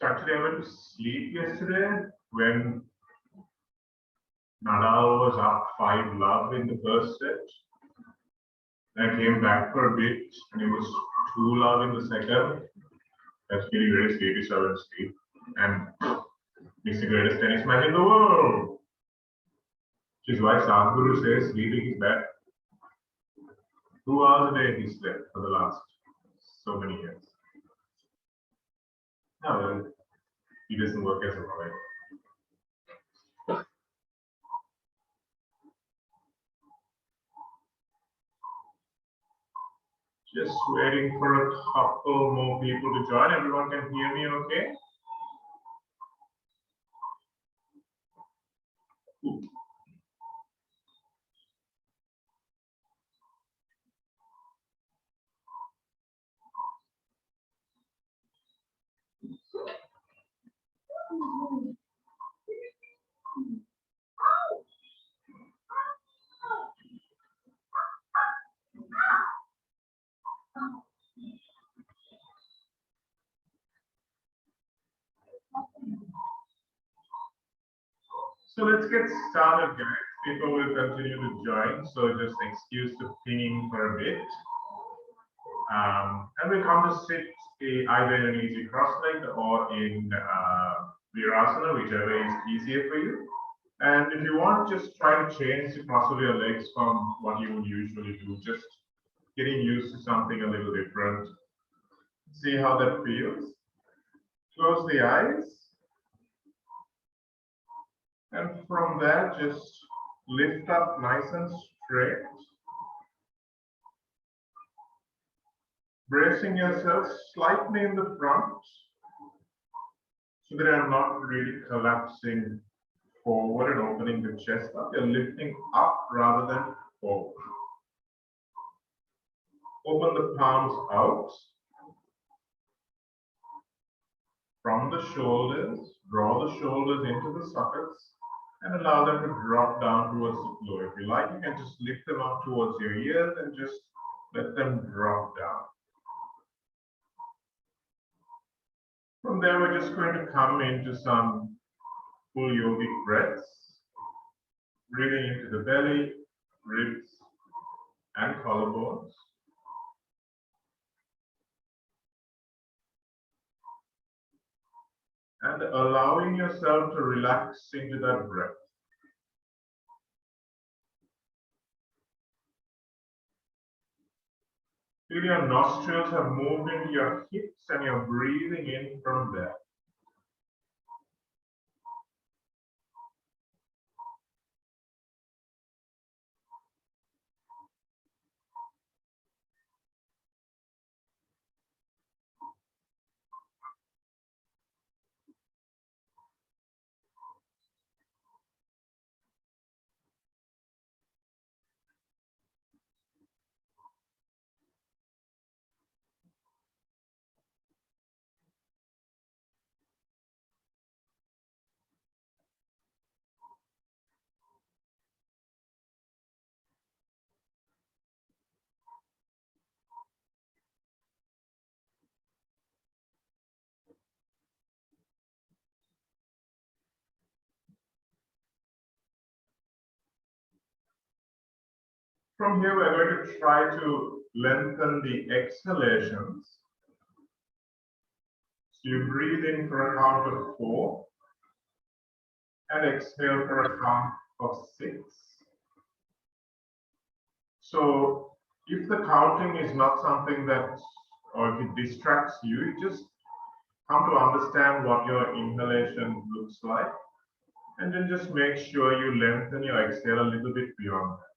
Actually, I went to sleep yesterday when Nadal was up 5-love in the first set. I came back for a bit and it was 2-love in the second. That's feeling very sleepy, so I went to sleep. And it's the greatest tennis match in the world. Which is why Sadhguru says sleeping is bad. 2 hours a day he slept for the last so many years. No, well, he doesn't work as a lawyer. Just waiting for a couple more people to join. Everyone can hear me okay? Ooh. So let's get started, guys. People will continue to join, so just excuse the pinging for a bit. And we'll come to sit either in an easy cross-legged or in Virasana, whichever is easier for you. And if you want, just try to change the cross of your legs from what you would usually do, just getting used to something a little different. See how that feels. Close the eyes. And from there, just lift up nice and straight. Bracing yourself slightly in the front so that you're not really collapsing forward and opening the chest up. You're lifting up rather than forward. Open the palms out. From the shoulders, draw the shoulders into the sockets and allow them to drop down towards the floor. If you like, you can just lift them up towards your ears and just let them drop down. From there, we're just going to come into some full yogic breaths, breathing into the belly, ribs, and collarbones. And allowing yourself to relax into that breath. Feel your nostrils have moved into your hips and you're breathing in from there. From here, we're going to try to lengthen the exhalations. So you breathe in for a count of 4 and exhale for a count of 6. So if the counting is not something that, or if it distracts you, you just come to understand what your inhalation looks like. And then just make sure you lengthen your exhale a little bit beyond that.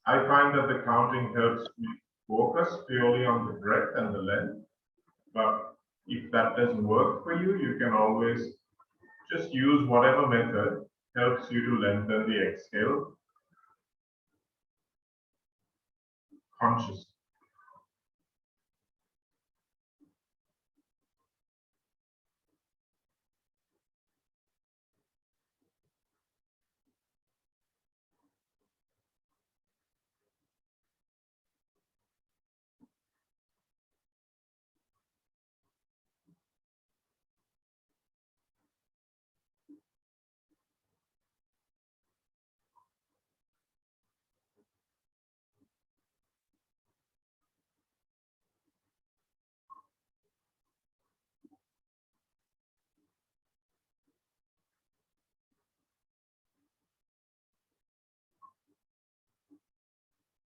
I find that the counting helps me focus purely on the breath and the length. But if that doesn't work for you, you can always just use whatever method helps you to lengthen the exhale consciously.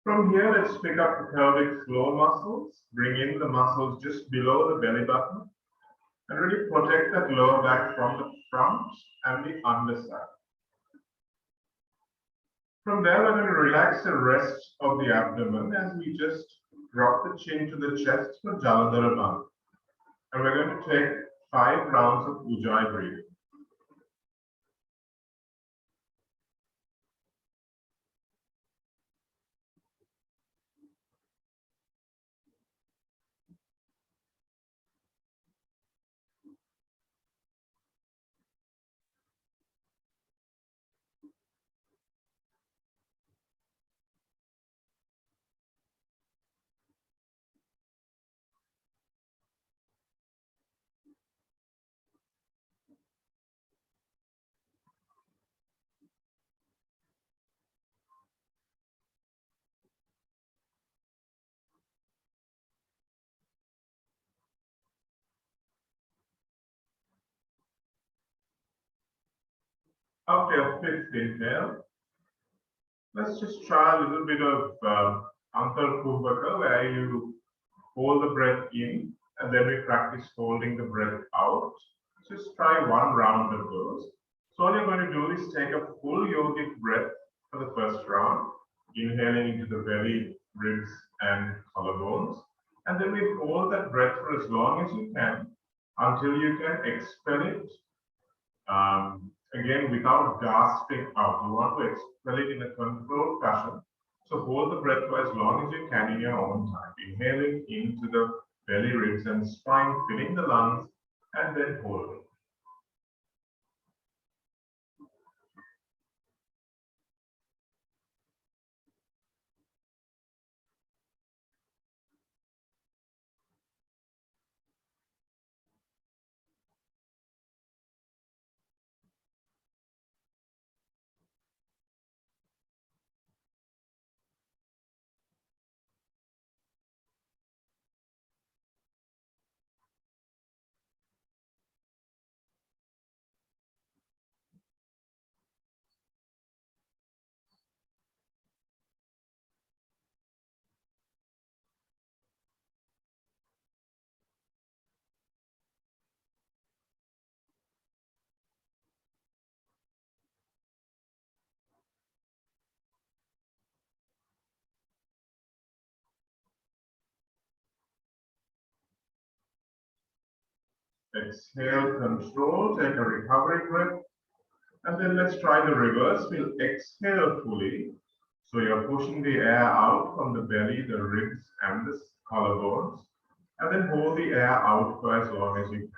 From here, let's pick up the pelvic floor muscles, bring in the muscles just below the belly button, and really protect that lower back from the front and the underside. From there, we're going to relax the rest of the abdomen as we just drop the chin to the chest for Jalandhara Bandha. And we're going to take 5 rounds of Ujjayi breathing. After your 5th inhale, let's just try a little bit of Antar Kumbhaka, where you hold the breath in and then we practice holding the breath out. Just try 1 round of those. So all you're going to do is take a full yogic breath for the first round, inhaling into the belly, ribs, and collarbones. And then we hold that breath for as long as you can until you can expel it. Again, without gasping out. You want to expel it in a controlled fashion. So hold the breath for as long as you can in your own time. Inhaling into the belly, ribs, and spine, filling the lungs, and then holding. Exhale, control, take a recovery breath. And then let's try the reverse. We'll exhale fully. So you're pushing the air out from the belly, the ribs, and the collarbones. And then hold the air out for as long as you can.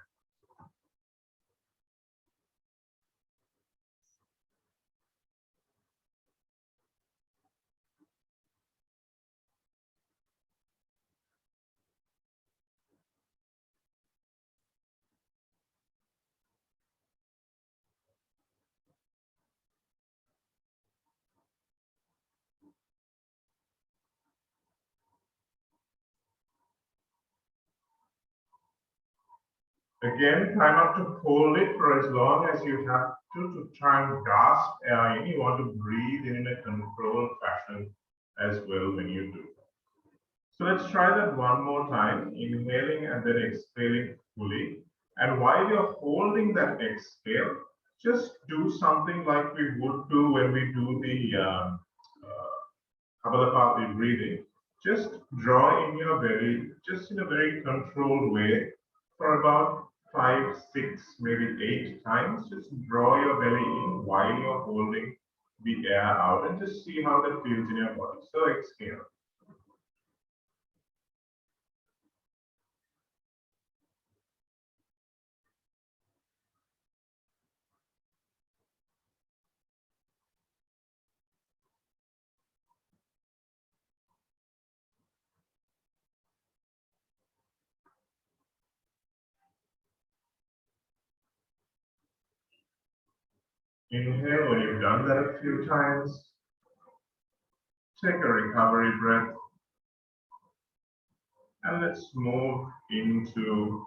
Again, try not to hold it for as long as you have to try and gasp air in. You want to breathe in a controlled fashion as well when you do. So let's try that one more time, inhaling and then exhaling fully. And while you're holding that exhale, just do something like we would do when we do the Kapalabhati breathing. Just draw in your belly, just in a very controlled way, for about 5, 6, maybe 8 times. Just draw your belly in while you're holding the air out and just see how that feels in your body. So exhale. Inhale when you've done that a few times. Take a recovery breath. And let's move into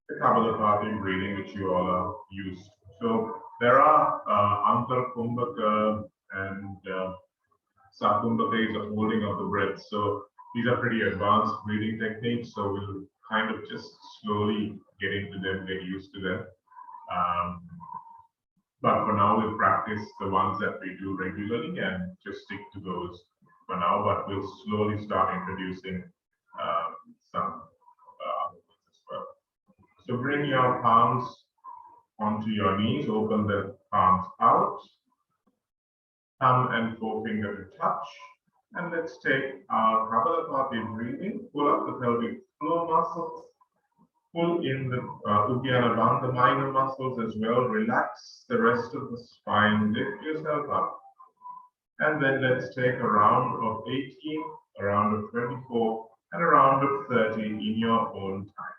the Kapalabhati breathing, which you all are used to. So there are Antar Kumbhaka and Sakundata is a holding of the breath. So these are pretty advanced breathing techniques. So we'll kind of just slowly get into them, get used to them. But for now, we'll practice the ones that we do regularly and just stick to those for now. But we'll slowly start introducing some movements as well. So bring your palms onto your knees, open the palms out, thumb and forefinger to touch. And let's take our Kapalabhati breathing, pull up the pelvic floor muscles, pull in the Uddiyana Bandha minor muscles as well, relax the rest of the spine, lift yourself up. And then let's take a round of 18, a round of 24, and a round of 30 in your own time.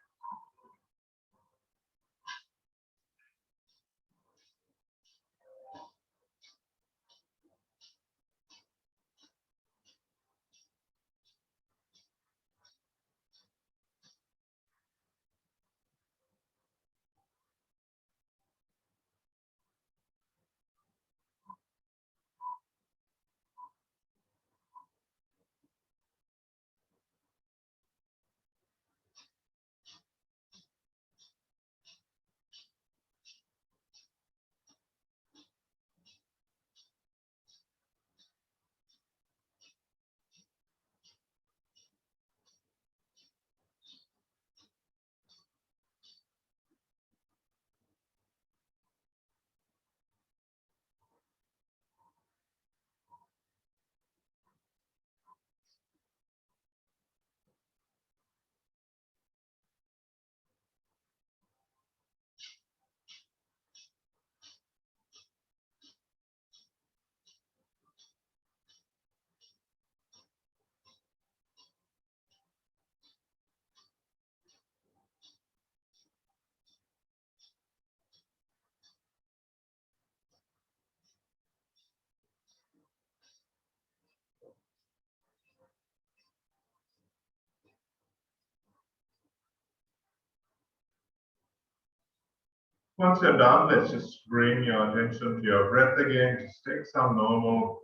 Once you're done, let's just bring your attention to your breath again. Just take some normal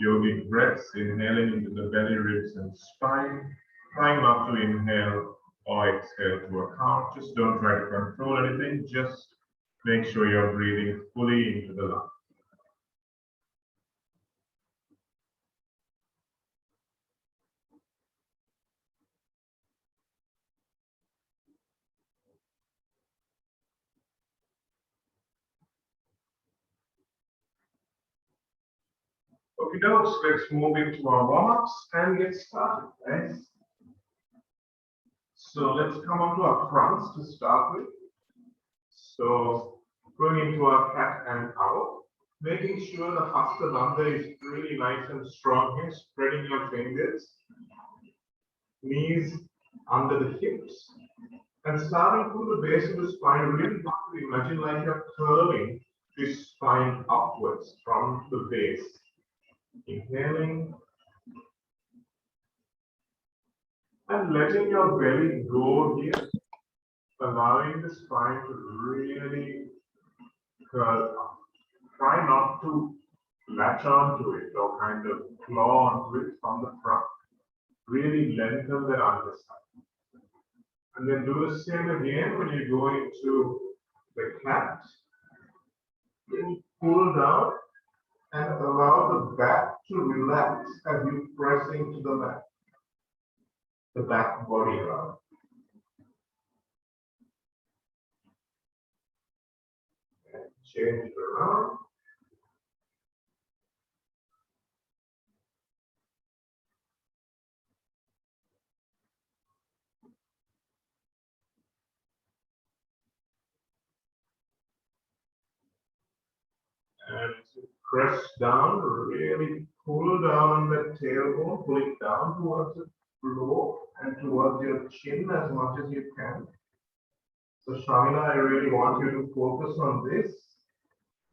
yogic breaths, inhaling into the belly, ribs, and spine. Trying not to inhale or exhale to a count. Just don't try to control anything. Just make sure you're breathing fully into the lungs. Okay, dokes, let's move into our warm-ups and get started, guys. So let's come onto our fronts to start with. So going into our cat and cow, making sure the Hasta Bandha is really nice and strong here, spreading your fingers, knees under the hips, and starting from the base of the spine, really imagine like you're curling this spine upwards from the base. Inhaling and letting your belly go here, allowing the spine to really curl up. Try not to latch onto it or kind of claw onto it from the front. Really lengthen the underside. And then do the same again when you go into the cat. Then pull down and allow the back to relax as you press into the mat. The back body around. And change it around. And press down, really pull down the tailbone, pull it down towards the floor and towards your chin as much as you can. So Shamila, I really want you to focus on this,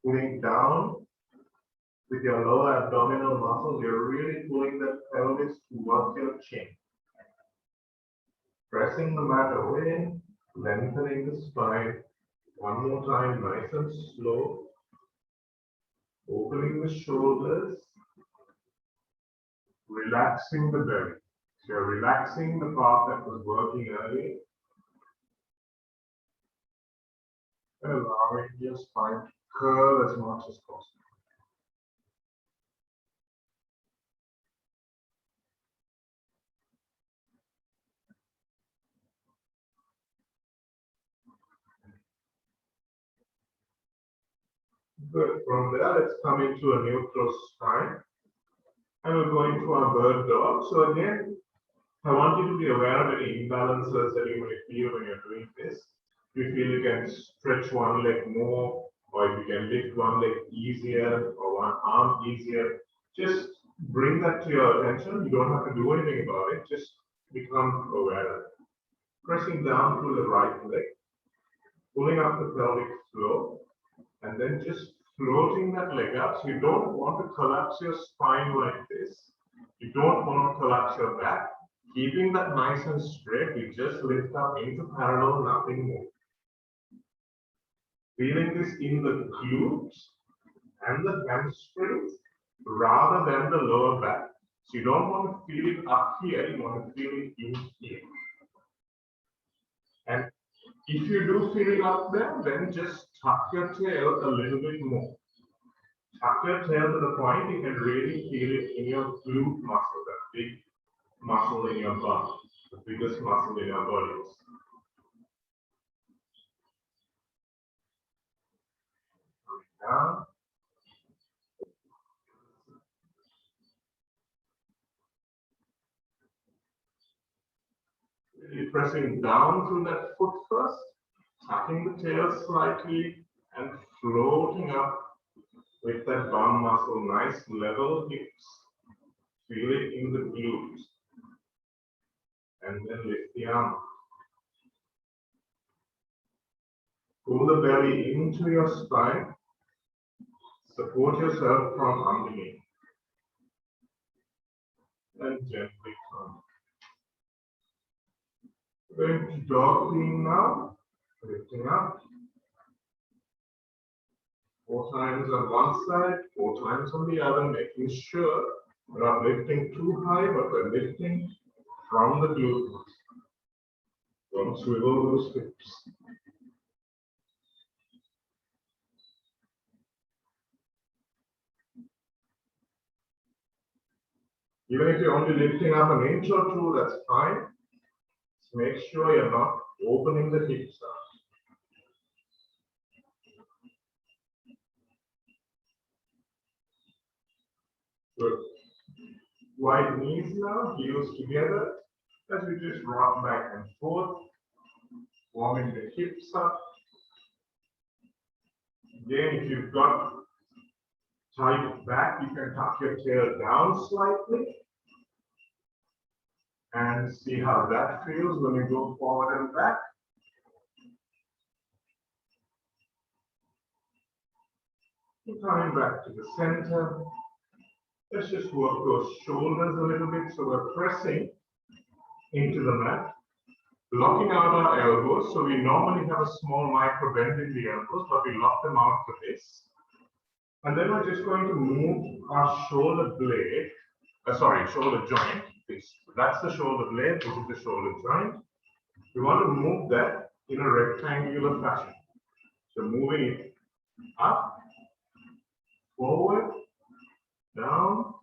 pulling down with your lower abdominal muscles. You're really pulling the pelvis towards your chin. Pressing the mat away, lengthening the spine. One more time, nice and slow. Opening the shoulders, relaxing the belly. So you're relaxing the part that was working earlier and allowing your spine to curl as much as possible. Good. From there, let's come into a neutral spine. And we're going to our bird dog. So again, I want you to be aware of any imbalances that you may feel when you're doing this. If you feel you can stretch one leg more, or if you can lift one leg easier, or one arm easier, just bring that to your attention. You don't have to do anything about it. Just become aware of it. Pressing down through the right leg, pulling up the pelvic floor, and then just floating that leg up. So you don't want to collapse your spine like this. You don't want to collapse your back. Keeping that nice and straight, you just lift up into parallel, nothing more. Feeling this in the glutes and the hamstrings rather than the lower back. So you don't want to feel it up here, you want to feel it in here. And if you do feel it up there, then just tuck your tail a little bit more. Tuck your tail to the point you can really feel it in your glute muscle, that big muscle in your body, the biggest muscle in your body. Down. Really pressing down through that foot first, tucking the tail slightly and floating up with that bum muscle, nice level hips. Feel it in the glutes. And then lift the arm. Pull the belly into your spine. Support yourself from underneath. And gently turn. We're going to dog lean now. Lifting up. 4 times on one side, 4 times on the other, making sure we're not lifting too high, but we're lifting from the glute muscle. Don't swivel those hips. Even if you're only lifting up an inch or two, that's fine. Just make sure you're not opening the hips up. Good. Wide knees now, heels together, as we just rock back and forth, warming the hips up. Again, if you've got tight back, you can tuck your tail down slightly and see how that feels when you go forward and back. And coming back to the center. Let's just work those shoulders a little bit. So we're pressing into the mat, locking out our elbows. So we normally have a small micro bend in the elbows, but we lock them out for this. And then we're just going to move our shoulder blade, shoulder joint. That's the shoulder blade, this is the shoulder joint. We want to move that in a rectangular fashion. So moving it up, forward, down,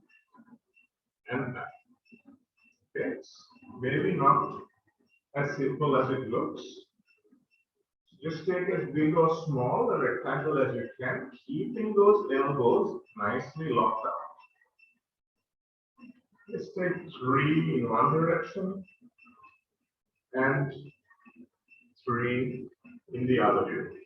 and back. Okay, it's maybe not as simple as it looks. Just take as big or small a rectangle as you can, keeping those elbows nicely locked out. Let's take 3 in one direction and 3 in the other direction.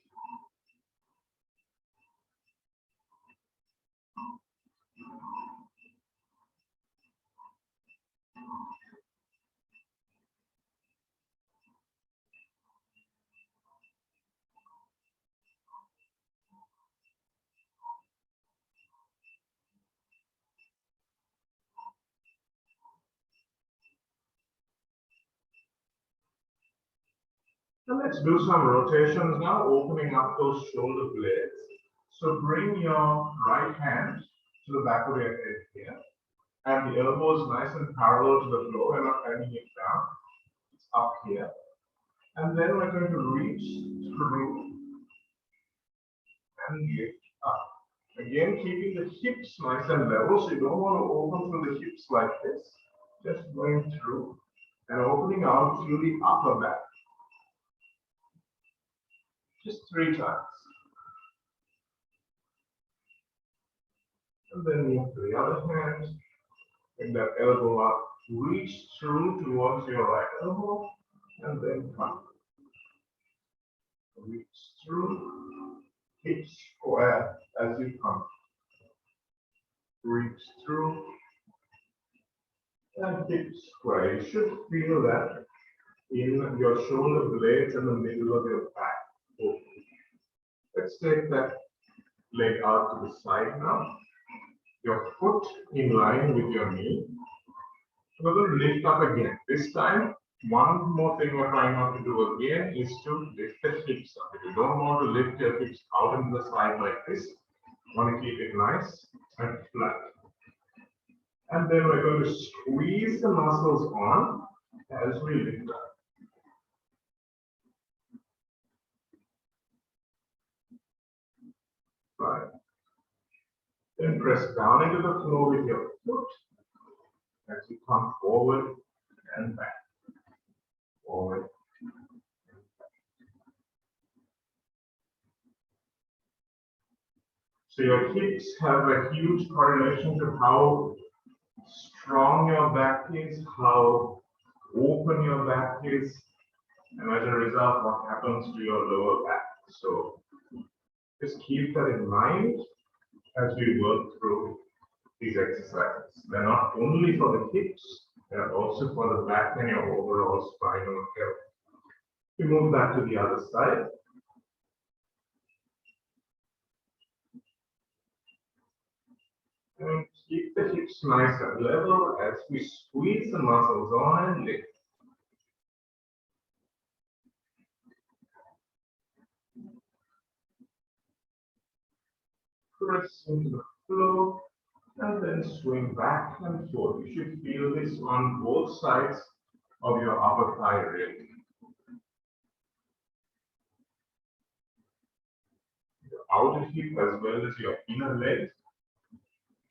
So let's do some rotations now, opening up those shoulder blades. So bring your right hand to the back of your head here. And the elbow is nice and parallel to the floor. We're not hanging it down. It's up here. And then we're going to reach through and lift up. Again, keeping the hips nice and level, so you don't want to open through the hips like this. Just going through and opening out through the upper back. Just 3 times. And then move to the other hand. Bring that elbow up. Reach through towards your right elbow. And then come. Reach through. Hips square as you come. Reach through. And hips square. You should feel that in your shoulder blades and the middle of your back. Okay. Let's take that leg out to the side now. Your foot in line with your knee. We're going to lift up again. This time, one more thing we're trying not to do again is to lift the hips up. If you don't want to lift your hips out into the side like this, you want to keep it nice and flat. And then we're going to squeeze the muscles on as we lift up. Right. Then press down into the floor with your foot as you come forward and back. Forward. So your hips have a huge correlation to how strong your back is, how open your back is, and as a result, what happens to your lower back. So just keep that in mind as we work through these exercises. They're not only for the hips, they're also for the back and your overall spinal health. We move back to the other side. And keep the hips nice and level as we squeeze the muscles on and lift. Press into the floor and then swing back and forth. You should feel this on both sides of your upper thigh really. Your outer hip as well as your inner leg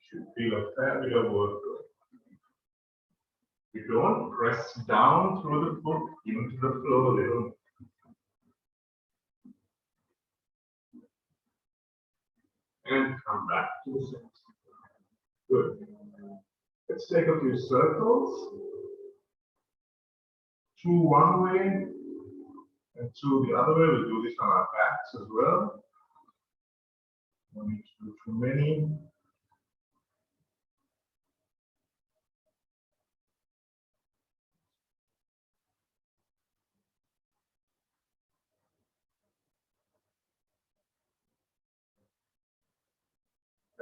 should feel a fair bit of work going. You don't press down through the foot into the floor a little. And come back to the center. Good. Let's take a few circles. 2 one way and 2 the other way. We'll do this on our backs as well. Don't need to do too many.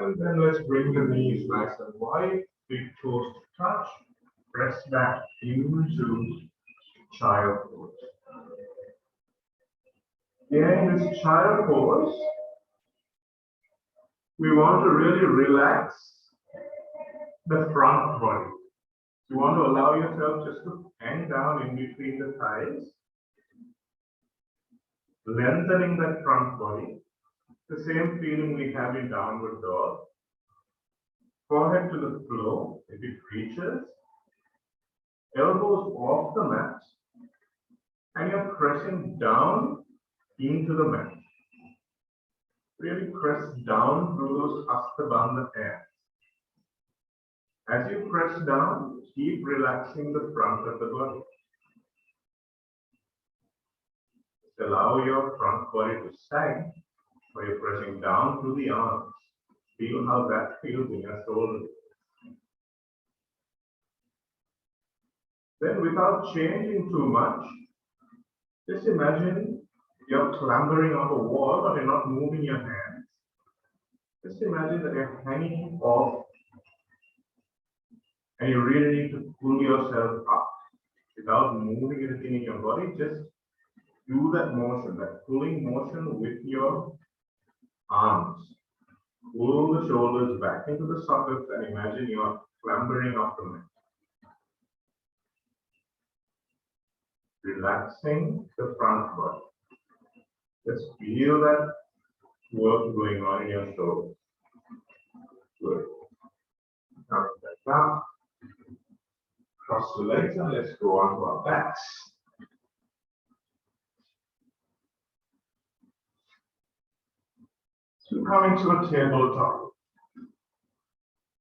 And then let's bring the knees nice and wide, big toes to touch, press back into child pose. Again, in this child pose, we want to really relax the front body. You want to allow yourself just to hang down in between the thighs, lengthening that front body. The same feeling we have in downward dog. Forehead to the floor if it reaches. Elbows off the mat. And you're pressing down into the mat. Really press down through those Hastabandha hands. As you press down, keep relaxing the front of the body. Just allow your front body to sag. While you're pressing down through the arms, feel how that feels in your shoulders. Then without changing too much, just imagine you're clambering on a wall, but you're not moving your hands. Just imagine that you're hanging off and you really need to pull yourself up without moving anything in your body. Just do that motion, that pulling motion with your arms. Pull the shoulders back into the sockets and imagine you are clambering of the mat. Relaxing the front body. Just feel that work going on in your shoulders. Good. Coming back down. Cross the legs and let's go on to our backs. So coming to a tabletop.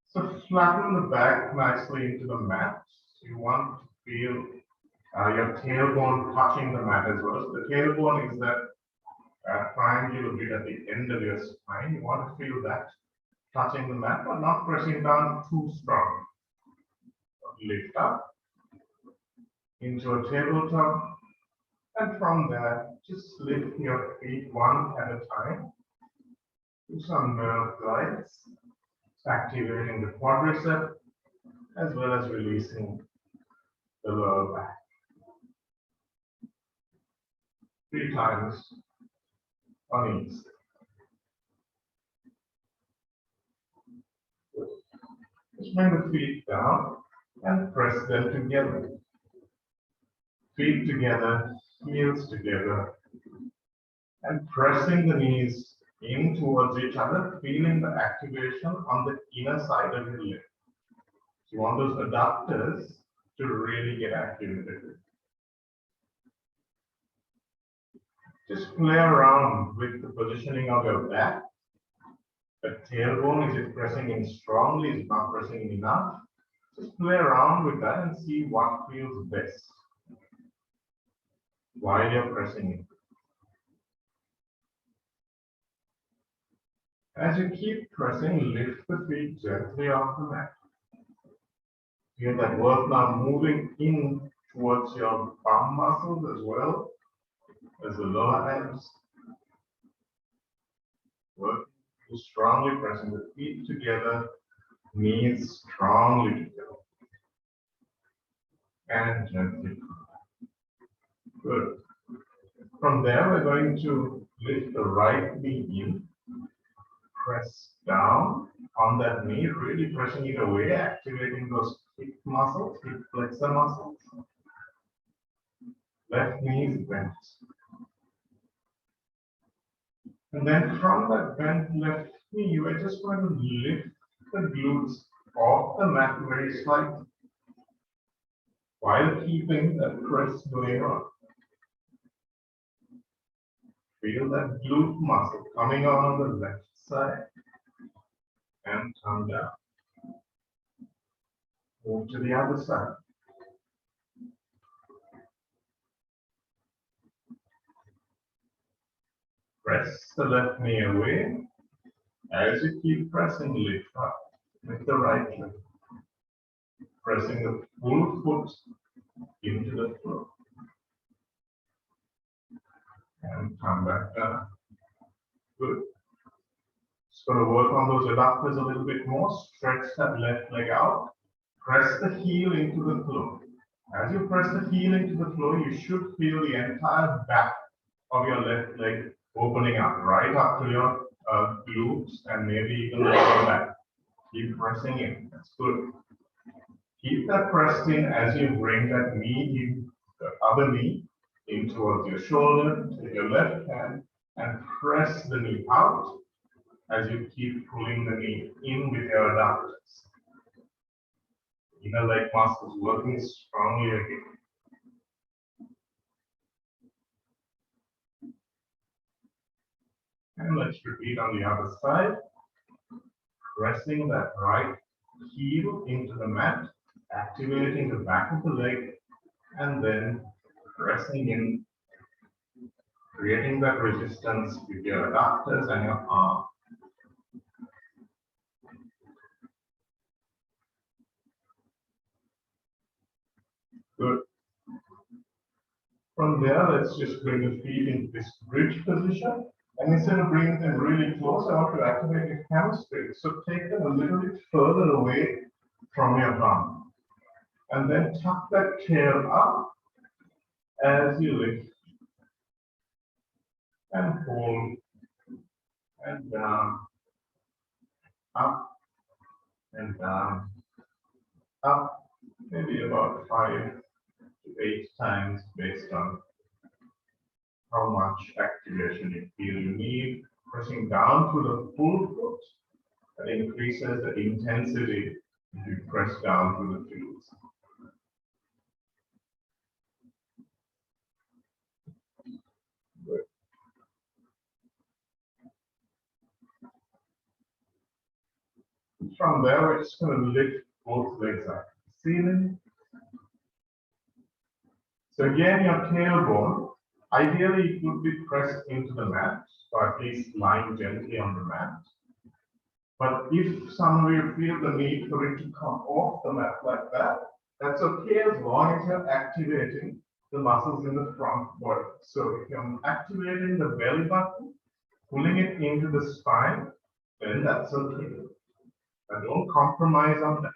So flatten the back nicely into the mat. You want to feel your tailbone touching the mat as well. So the tailbone is that triangular bit at the end of your spine. You want to feel that touching the mat, but not pressing down too strong. Lift up into a tabletop, and from there, just lift your feet one at a time. Do some nerve glides, activating the quadricep as well as releasing the lower back. 3 times on each side. Just bring the feet down and press them together. Feet together, heels together, and pressing the knees in towards each other, feeling the activation on the inner side of your leg. So you want those adductors to really get activated. Just play around with the positioning of your back. The tailbone, is it pressing in strongly? Is it not pressing in enough? Just play around with that and see what feels best while you're pressing in. As you keep pressing, lift the feet gently off the mat. Feel that work now moving in towards your bum muscles as well as the lower abs. Work strongly pressing the feet together, knees strongly together. And gently. Good. From there, we're going to lift the right knee in. Press down on that knee, really pressing it away, activating those hip muscles, hip flexor muscles. Left knee is bent. And then from that bent left knee, you are just going to lift the glutes off the mat very slightly while keeping that press going on. Feel that glute muscle coming on the left side and come down. Move to the other side. Press the left knee away. As you keep pressing, lift up with the right leg. Pressing the full foot into the floor. And come back down. Good. Just going to work on those adductors a little bit more. Stretch that left leg out. Press the heel into the floor. As you press the heel into the floor, you should feel the entire back of your left leg opening up, right up to your glutes and maybe even the lower back. Keep pressing in. That's good. Keep that pressed in as you bring that knee in, the other knee in towards your shoulder, take your left hand and press the knee out as you keep pulling the knee in with your adductors. Inner leg muscles working strongly again. And let's repeat on the other side. Pressing that right heel into the mat, activating the back of the leg, and then pressing in, creating that resistance with your adductors and your arm. Good. From there, let's just bring the feet into this bridge position. And instead of bringing them really close, I want to activate your hamstrings. So take them a little bit further away from your bum. And then tuck that tail up as you lift. And hold. And down. Up and down. up maybe about 5 to 8 times based on how much activation you feel you need. Pressing down to the full foot, that increases the intensity if you press down to the heels. Good. From there, we're just going to lift both legs up to the ceiling. So again, your tailbone, ideally it would be pressed into the mat, or at least lying gently on the mat. But if some of you feel the need for it to come off the mat like that, that's okay as long as you're activating the muscles in the front body. So if you're activating the belly button, pulling it into the spine, then that's okay. But don't compromise on that.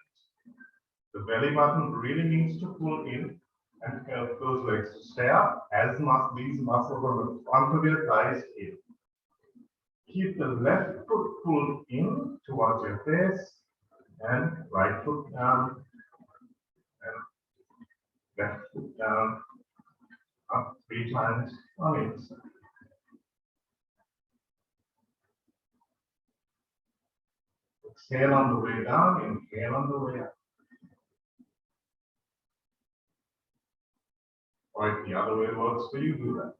The belly button really needs to pull in and help those legs to stay up as these muscles on the front of your thighs in. Keep the left foot pulled in towards your face and right foot down and left foot down, up 3 times on each side. Exhale on the way down, inhale on the way up. Or if the other way works for you, do that.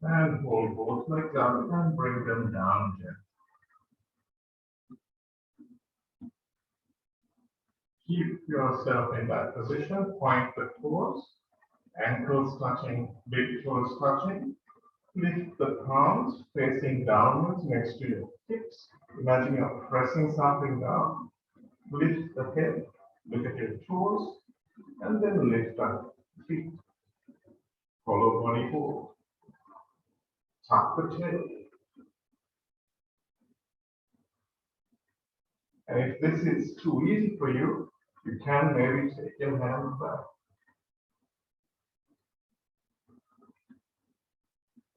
And hold both legs up and bring them down gently. Keep yourself in that position, point the toes, ankles touching, big toes touching. Lift the palms facing downwards next to your hips. Imagine you're pressing something down. Lift the head, look at your toes, and then lift up feet. Follow body forward. Tuck the tail. And if this is too easy for you, you can maybe take your hands back.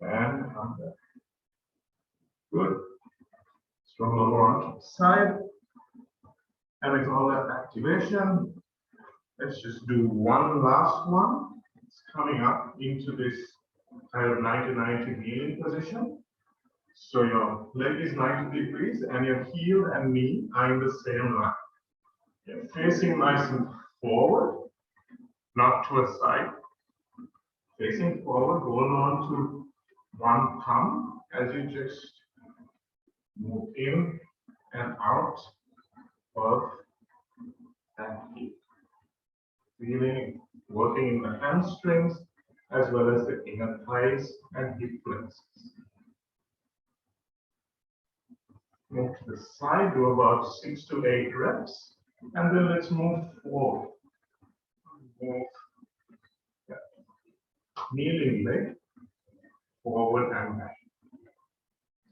And come back. Good. Strong over on the side. And with all that activation, let's just do one last one. It's coming up into this kind of 90-90 kneeling position. So your leg is 90 degrees and your heel and knee are in the same line. You're facing nice and forward, not to a side. Facing forward, hold on to one thumb as you just move in and out of that hip. Feeling, working in the hamstrings as well as the inner thighs and hip flexors. Move to the side, do about 6 to 8 reps, and then let's move forward. Move that kneeling leg forward and back.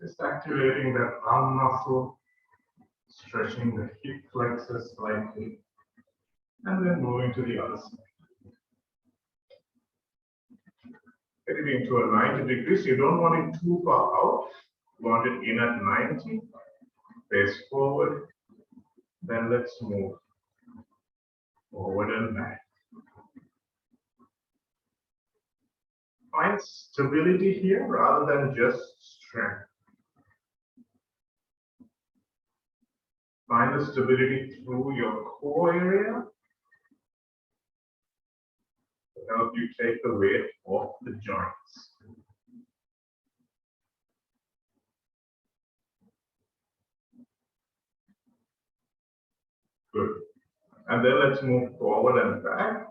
Just activating that arm muscle, stretching the hip flexors slightly, and then moving to the other side. Get it into a 90 degrees. You don't want it too far out. You want it in at 90. Face forward. Then let's move forward and back. Find stability here rather than just strength. Find the stability through your core area to help you take the weight off the joints. Good. And then let's move forward and back.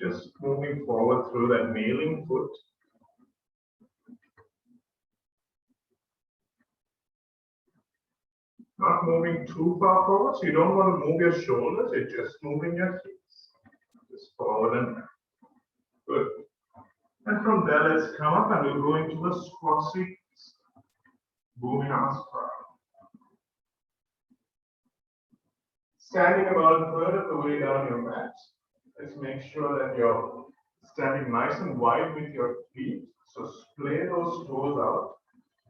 Just moving forward through that kneeling foot. Not moving too far forward, so you don't want to move your shoulders, you're just moving your hips. Just forward and back. Good. And from there, let's come up and we'll go into a squat sequence. Bhuminastra. Standing about a third of the way down your mat. Let's make sure that your Standing nice and wide with your feet. So splay those toes out.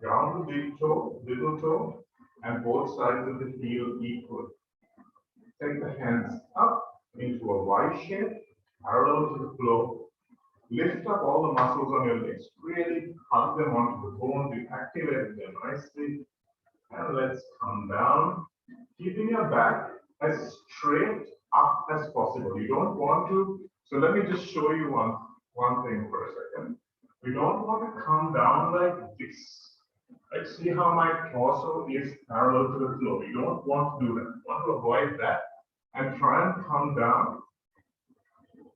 Ground the big toe, little toe, and both sides of the heel equal. Take the hands up into a Y shape, parallel to the floor. Lift up all the muscles on your legs. Really hug them onto the bones. You activate them nicely. And let's come down. Keeping your back as straight up as possible. You don't want to. So let me just show you one thing for a second. We don't want to come down like this. Like, see how my torso is parallel to the floor. You don't want to do that. You want to avoid that and try and come down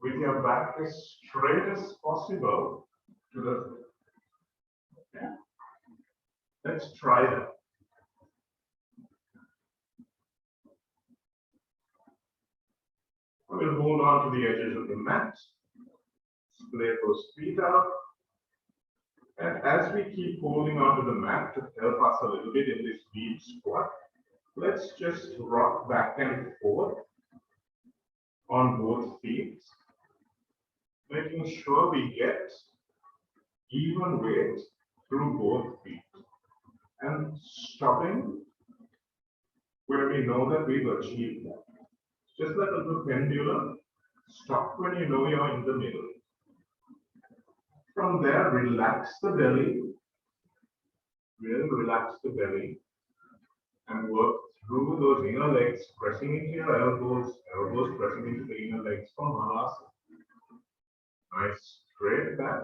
with your back as straight as possible to the floor. Okay. Let's try that. We'll hold on to the edges of the mat. Splay those feet out. And as we keep holding onto the mat to help us a little bit in this deep squat, let's just rock back and forth on both feet, making sure we get even weight through both feet and stopping where we know that we've achieved that. Just like a little pendulum, stop when you know you're in the middle. From there, relax the belly, really relax the belly, and work through those inner legs, pressing into your elbows, elbows pressing into the inner legs for Malasana. Nice straight back,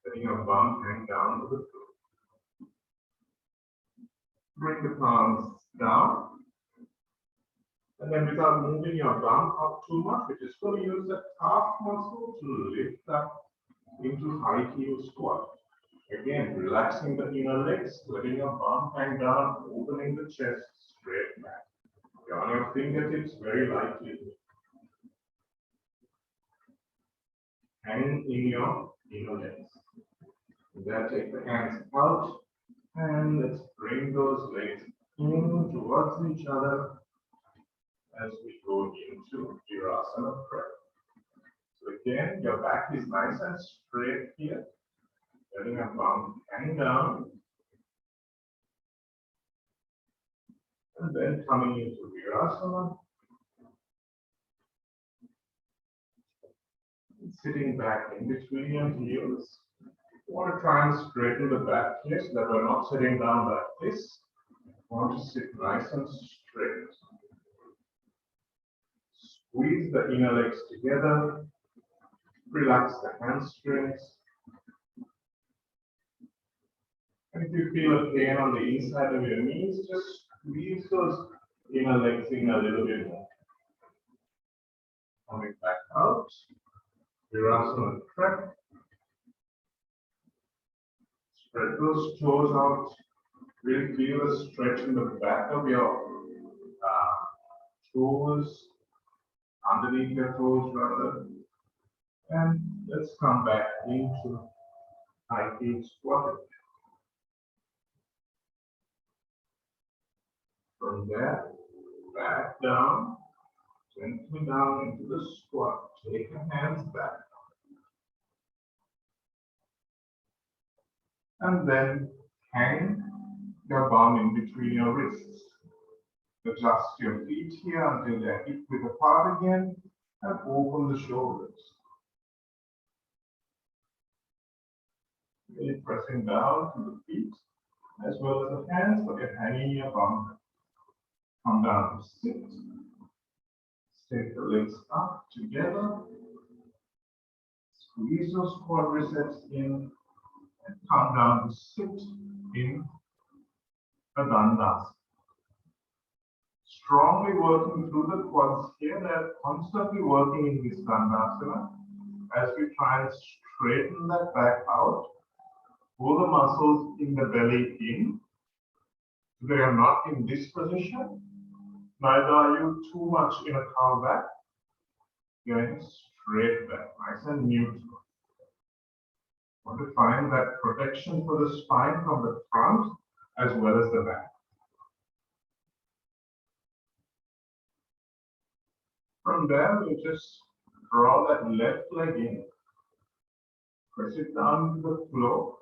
letting your bum hang down to the floor. Bring the palms down, and then without moving your bum up too much, we're just going to use the calf muscle to lift up into high heel squat. Again, relaxing the inner legs, letting your bum hang down, opening the chest straight back. You're on your fingertips very lightly. Hang in your inner legs. Then take the hands out and let's bring those legs in towards each other as we go into Virasana prayer. So again, your back is nice and straight here. Letting your bum hang down. And then coming into Virasana. Sitting back in between your heels. You want to try and straighten the back here so that we're not sitting down like this. You want to sit nice and straight. Squeeze the inner legs together. Relax the hamstrings. And if you feel a pain on the inside of your knees, just squeeze those inner legs in a little bit more. Coming back out. Virasana track. Spread those toes out. Really feel a stretch in the back of your toes, underneath your toes rather. And let's come back into high heel squat. From there, back down, gently down into the squat. Take your hands back. And then hang your bum in between your wrists. Adjust your feet here until they're hip width apart again and open the shoulders. Really pressing down to the feet as well as the hands, but you're hanging your bum. Come down to sit. Take the legs up together. Squeeze those quadriceps in and come down to sit in a dandasana. Strongly working through the quads here. They're constantly working in this dandasana as we try and straighten that back out. Pull the muscles in the belly in. They are not in this position. Neither are you too much in a cow back. Going straight back, nice and neutral. Want to find that protection for the spine from the front as well as the back. From there, we'll just Draw that left leg in. Press it down to the floor.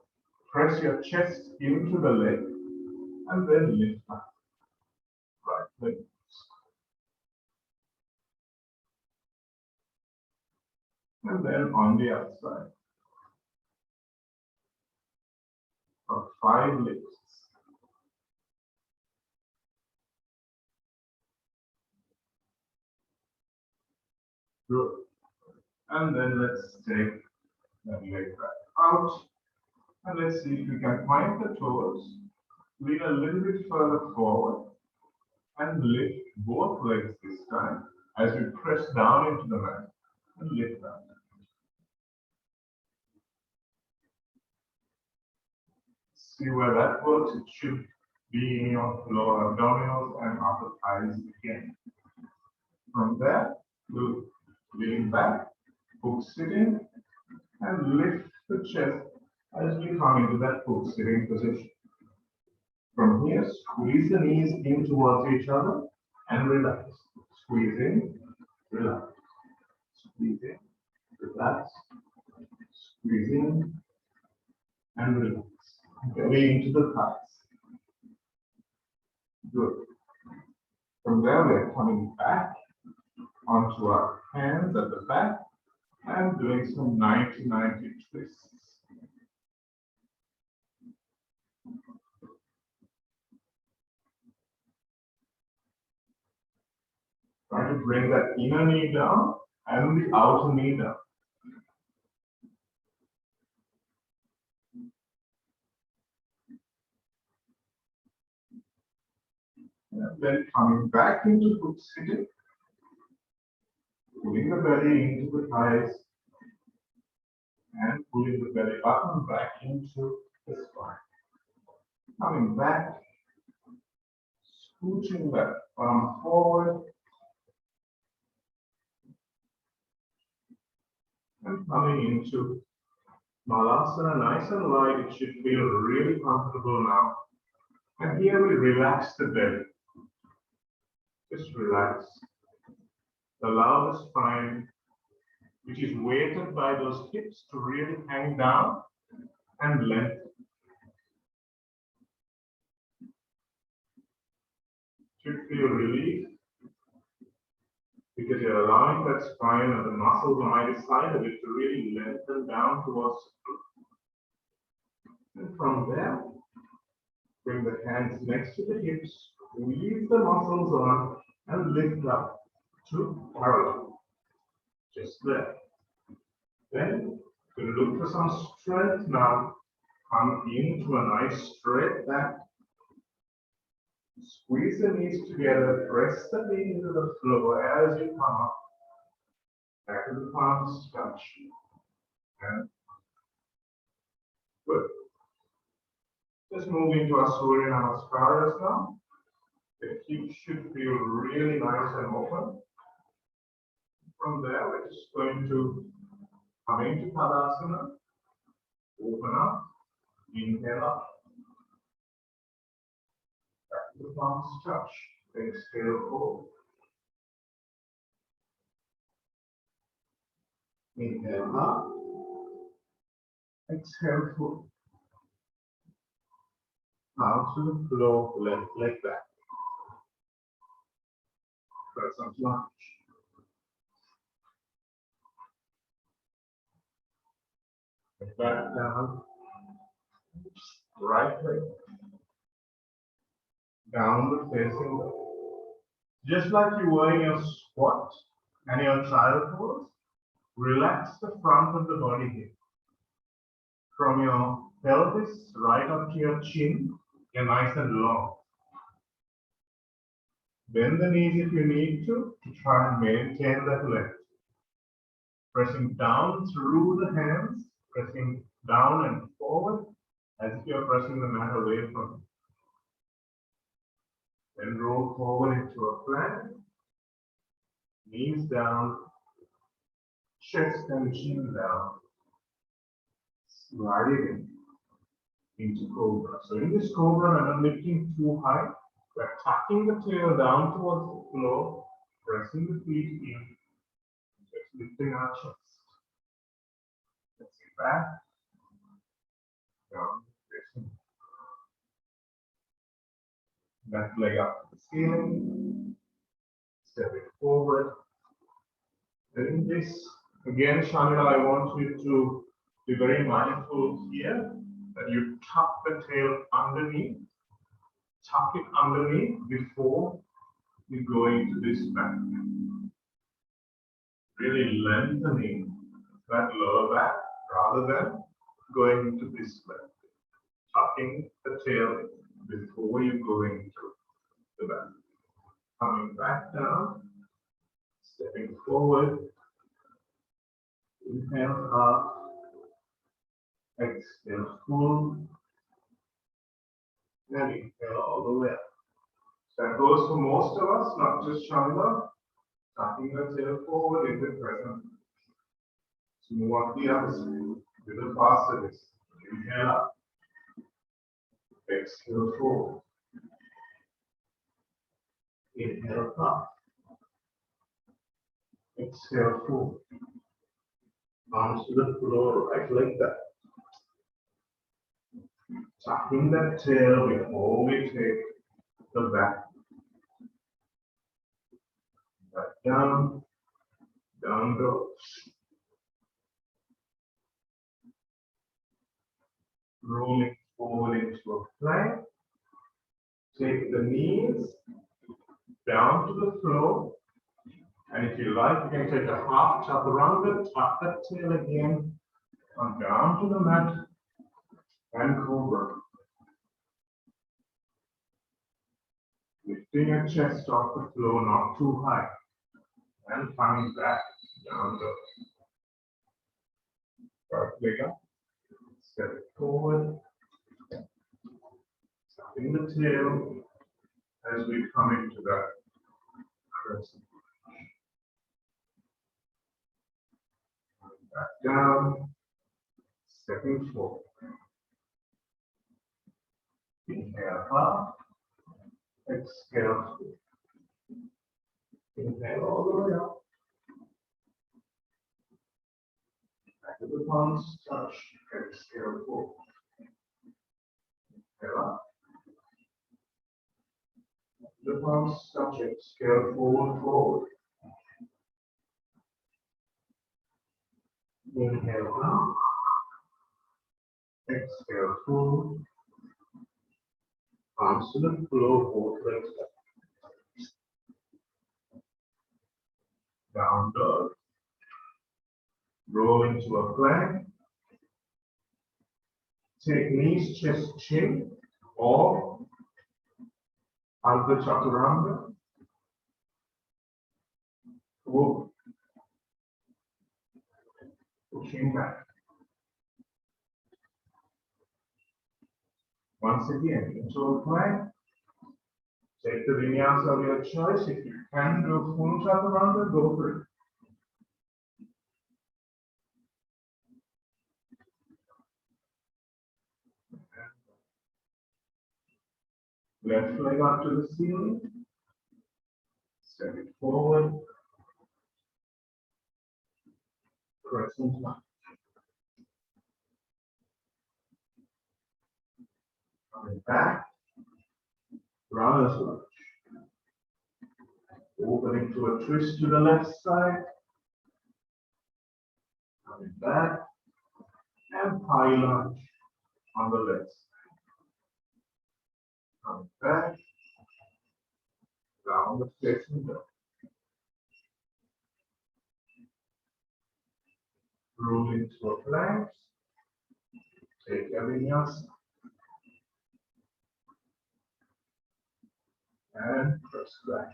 Press your chest into the leg and then lift up. Right leg. And then on the other side. For 5 lifts. Good. And then let's take that leg back out. And let's see if we can point the toes, lean a little bit further forward, and lift both legs this time as we press down into the mat and lift up. See where that works. It should be in your lower abdominals and upper thighs again. From there, we'll lean back, hook sitting, and lift the chest as we come into that hook sitting position. From here, squeeze the knees in towards each other and relax. Squeeze in, relax. Squeeze in, relax. Squeeze in, and relax. Belly into the thighs. Good. From there, we're coming back onto our hands at the back and doing some 90-90 twists. Try to bring that inner knee down and the outer knee down. And then coming back into hook sitting, pulling the belly into the thighs, and pulling the belly up and back into the spine. Coming back, scooching that arm forward, and coming into Malasana, nice and light. It should feel really comfortable now. And here we relax the belly. Just relax. Allow the spine, which is weighted by those hips, to really hang down and lengthen. Should feel relief because you're allowing that spine and the muscles on either side of it to really lengthen down towards the floor. And from there, bring the hands next to the hips, squeeze the muscles on, and lift up to parallel. Just there. Then we look for some strength now. Come into a nice straight back. Squeeze the knees together, press the knee into the floor as you come up. Back to the palms touch. And good. Just move into our Surya Namaskaras now. The hips should feel really nice and open. From there, we're just going to come into Tadasana. Open up. Inhale up. Back to the palms touch. Exhale, hold. Inhale up. Exhale, hold. Now to the floor, left leg back. Crescent lunge. Back down. Right leg. Downward facing dog. Just like you were in your squat and your child pose, relax the front of the body here. From your pelvis right up to your chin, you're nice and long. Bend the knees if you need to try and maintain that length. Pressing down through the hands, pressing down and forward as if you're pressing the mat away from you. Then roll forward into a plank, knees down, chest and chin down, sliding into cobra. So in this cobra, I'm not lifting too high. We're tucking the tail down towards the floor, pressing the feet in, just lifting our chest. Let's get back, down, facing. Left leg up to the ceiling, stepping forward. In this, again, Shamila, I want you to be very mindful here that you tuck the tail underneath, tuck it underneath before you go into this back. Really lengthening that lower back rather than going into this back. Tucking the tail before you go into the back. Coming back down, stepping forward. Inhale up, exhale full, and inhale all the way up. So that goes for most of us, not just Shamila. Tucking the tail forward in the present. So move on the other side. A little faster this. Inhale up. Exhale forward. Inhale up. Exhale forward. Arms to the floor, right like that. Tucking that tail before we take the back. Back down, down goes. Rolling forward into a plank. Take the knees down to the floor. And if you like, you can take a half chaturanga, tuck that tail again, come down to the mat, and cobra. Lifting your chest off the floor, not too high. And coming back down the right leg up. Step it forward. Tucking the tail as we come into that crescent. Back down, stepping forward. Inhale up, exhale. Inhale all the way up. Back to the palms, touch, exhale forward. Inhale up. The palms touch, exhale forward, forward. Inhale up. Exhale forward. Arms to the floor, both legs up. Down dog. Roll into a plank. Take knees, chest, chin, or Ardha Chaturanga. Forward. Pushing back. Once again, into a plank. Take the vinyasa of your choice. If you can do full chaturanga, go for it. Left leg up to the ceiling. Step it forward. Crescent lunge. Coming back. Runner's lunge. Opening to a twist to the left side. Coming back. And high lunge on the left side. Coming back. Down the facing dog. Roll into a plank. Take a vinyasa. And press back.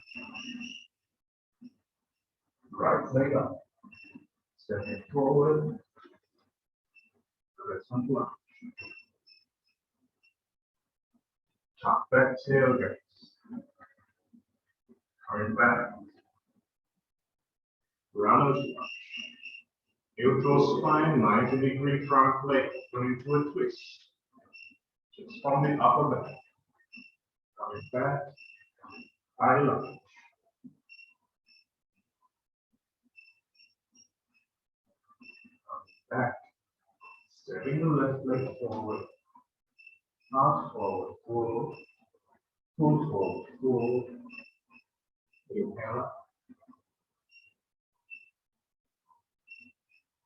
Right leg up. Stepping forward. Crescent lunge. Tuck that tailgate. Coming back. Runner's lunge. Neutral spine, 90-degree front leg, going into a twist. Just from the upper back. Coming back. High lunge. Stepping the left leg forward, half forward, pull, pull forward, pull. Inhale up.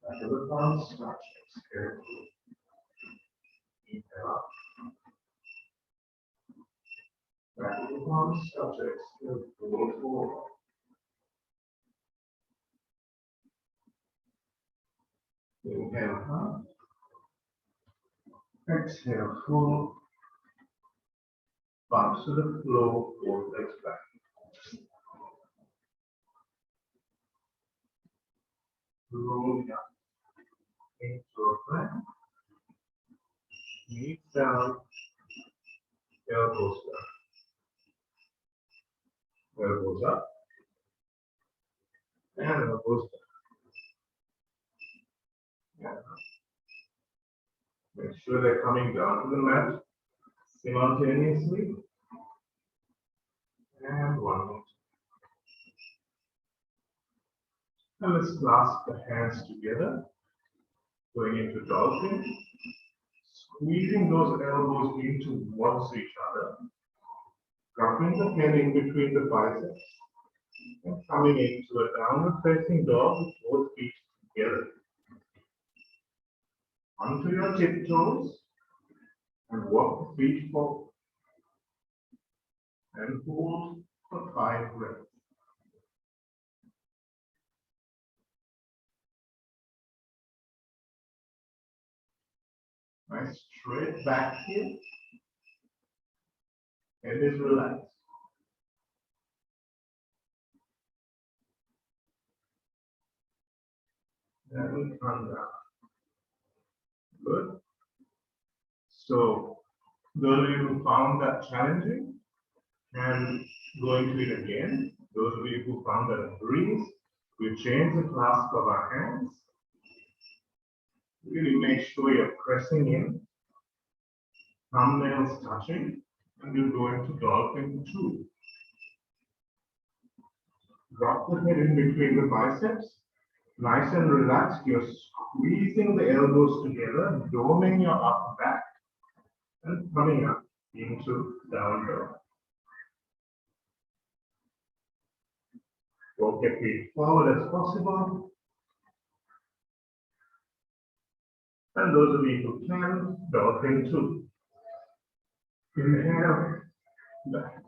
Back of the palms, stretch, exhale. Inhale up. Back of the palms, stretch, exhale, pull forward. Inhale up. Exhale, full. Bounce to the floor, both legs back. Rolling up into a plank. Knees down, elbows down. Elbows up. And elbows down. Make sure they're coming down to the mat simultaneously. And one more. And let's clasp the hands together, going into dolphin, squeezing those elbows in towards each other, dropping the head in between the biceps, and coming into a downward facing dog with both feet together. Onto your tiptoes, and walk the feet forward, and hold for 5 breaths. Nice straight back here. Head is relaxed. And come down. Good. So, those of you who found that challenging and going to it again, those of you who found that a breeze, we change the clasp of our hands. Really make sure you're pressing in, thumbnails touching, and you go into dolphin 2. Drop the head in between the biceps, nice and relaxed. You're squeezing the elbows together, doming your upper back, and coming up into down dog. Walk your feet forward as possible. And those of you who can, dolphin 2. Inhale, back.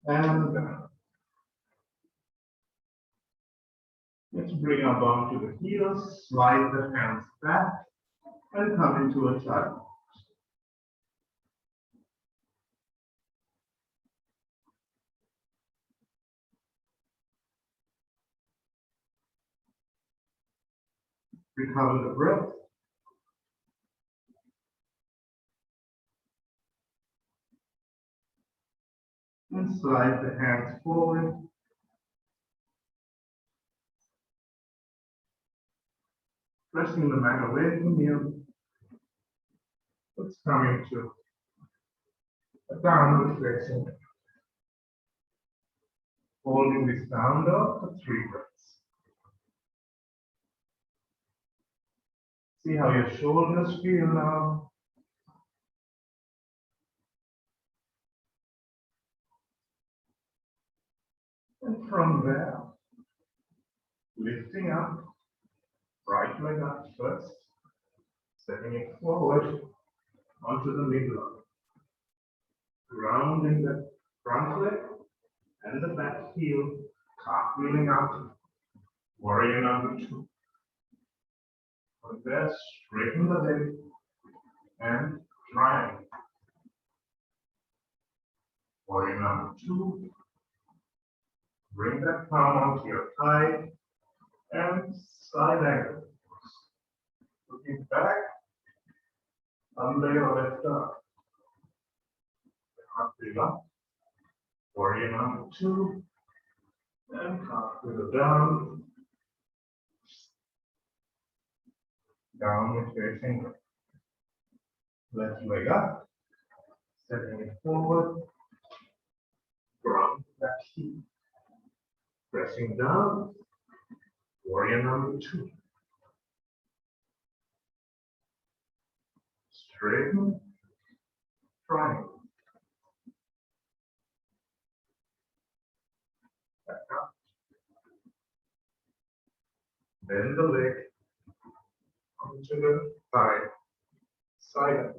And let's bring our bum to the heels, slide the hands back, and come into a child. Recover the breath. And slide the hands forward. Pressing the mat away from you. Let's come into a downward facing. Holding this down dog for 3 breaths. See how your shoulders feel now. And from there, lifting up, right leg up first, stepping it forward onto the middle. Grounding the front leg and the back heel, cartwheeling out, warrior number 2. From there, straighten the leg and triangle. Warrior number 2. Bring that palm onto your thigh and side angle. Looking back under your left arm. Cartwheel up. Warrior number 2. And cartwheel down. Downward facing. Left leg up, stepping it forward, ground back heel, pressing down, warrior number 2. Straighten, triangle. Back up. Bend the leg onto the thigh, side up.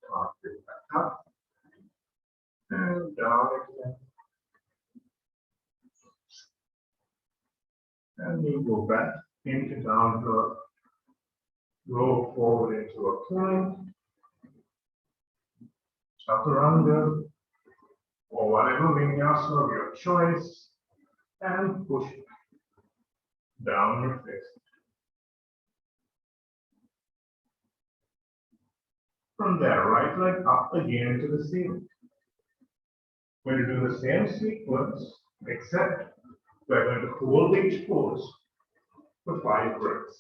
Top it back up. And down again. And you go back into down dog. Roll forward into a plank. Chaturanga, or whatever vinyasa of your choice, and push down your fist. From there, right leg up again to the ceiling. We're going to do the same sequence, except we're going to hold each pose for 5 breaths.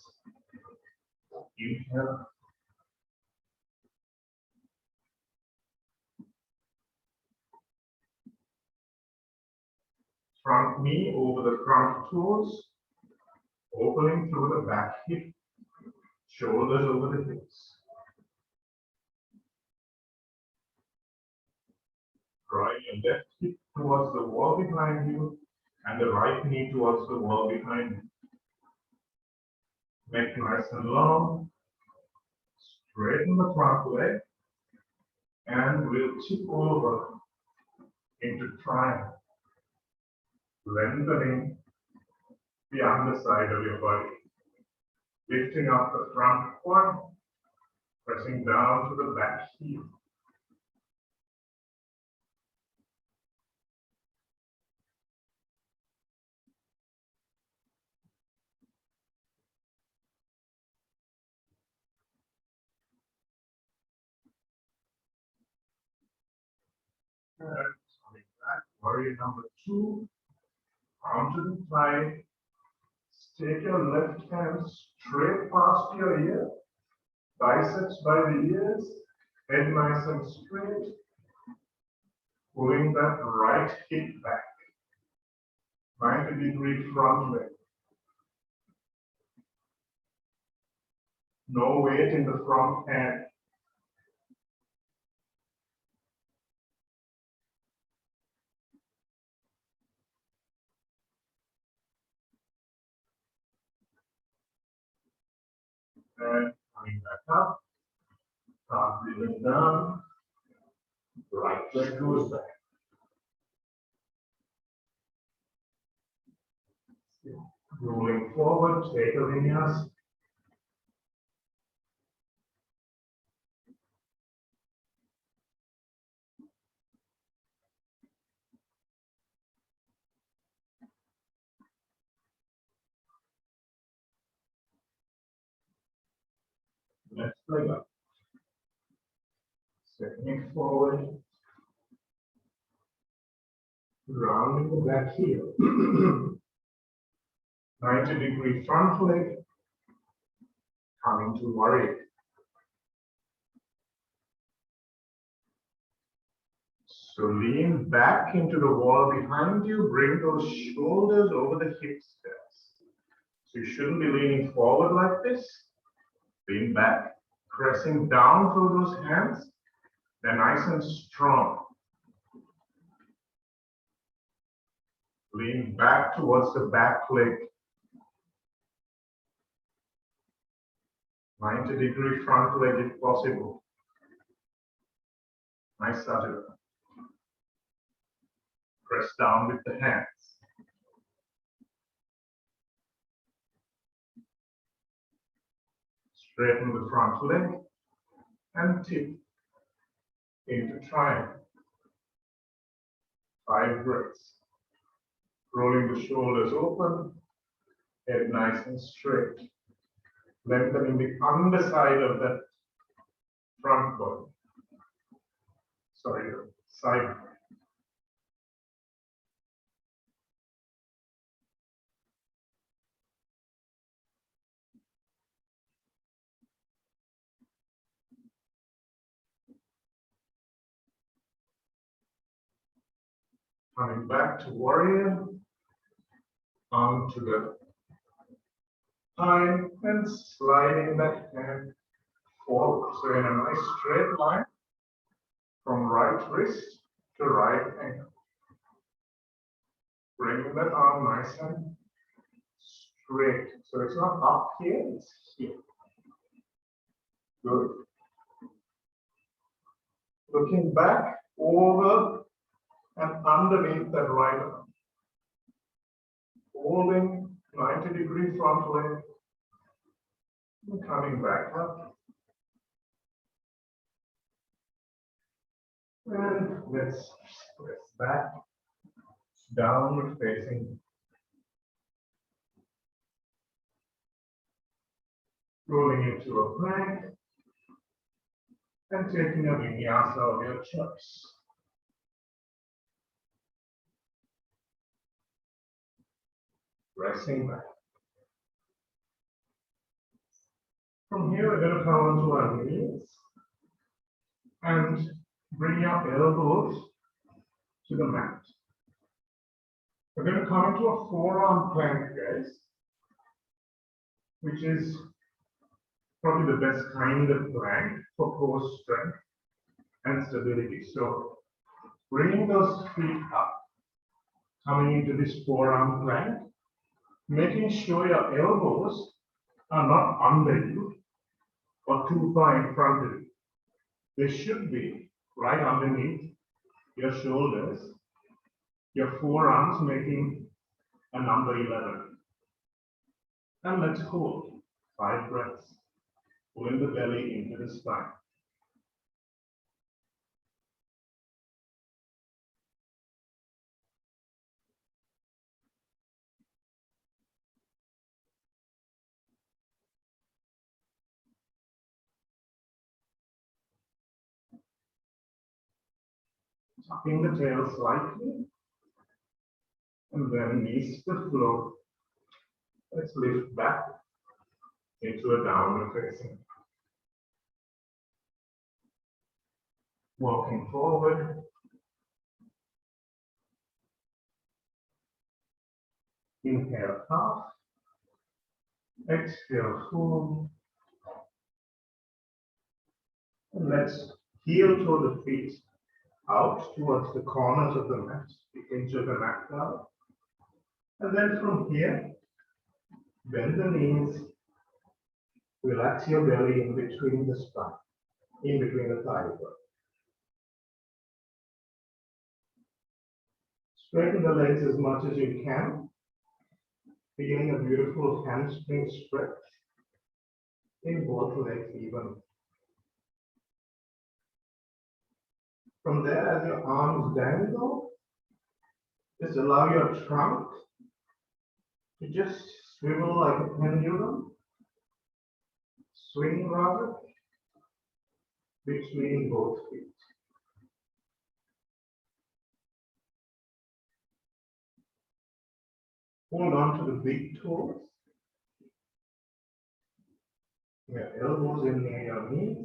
Inhale. Front knee over the front toes, opening through the back hip, shoulders over the hips. Right your left hip towards the wall behind you, and the right knee towards the wall behind you. Neck nice and long. Straighten the front leg, and we'll tip over into triangle, lengthening the underside of your body, lifting up the front quad, pressing down to the back heel. And coming back, warrior number 2, onto the thigh. Take your left hand straight past your ear, biceps by the ears, head nice and straight, pulling that right hip back, 90-degree front leg. No weight in the front hand. And coming back up, start breathing down, right leg goes back. Rolling forward, take a vinyasa. Left leg up. Stepping it forward, rounding the back heel. 90-degree front leg, coming to warrior. So lean back into the wall behind you, bring those shoulders over the hip steps. So you shouldn't be leaning forward like this. Lean back, pressing down through those hands. They're nice and strong. Lean back towards the back leg. 90-degree front leg if possible. Nice Satya. Press down with the hands. Straighten the front leg and tip into triangle. 5 breaths. Rolling the shoulders open, head nice and straight. Lengthening the underside of the front body. Sorry, side. Coming back to warrior, onto the thigh and sliding that hand forward. So in a nice straight line from right wrist to right ankle. Bringing that arm nice and straight. So it's not up here, it's here. Good. Looking back, over and underneath that right arm. Holding 90-degree front leg. And coming back up. And let's press back. Downward facing. Rolling into a plank. And taking a vinyasa of your choice. Pressing back. From here, we're going to come onto our knees and bring your elbows to the mat. We're going to come into a forearm plank, guys, which is probably the best kind of plank for core strength and stability. So, bringing those feet up, coming into this forearm plank, making sure your elbows are not under you or too far in front of you. They should be right underneath your shoulders, your forearms making a number 11. And let's hold 5 breaths, pulling the belly into the spine. Tucking the tail slightly, and then knees to the floor. Let's lift back into a downward facing. Walking forward. Inhale half. Exhale full. And let's heel toe the feet out towards the corners of the mat, the edge of the mat cloud. And then from here, bend the knees, relax your belly in between the spine, in between the thigh bone. Straighten the legs as much as you can, feeling a beautiful hamstring stretch in both legs even. From there, as your arms dangle, just allow your trunk to just swivel like a pendulum, swing rather, between both feet. Hold on to the big toes. Your elbows in near your knees.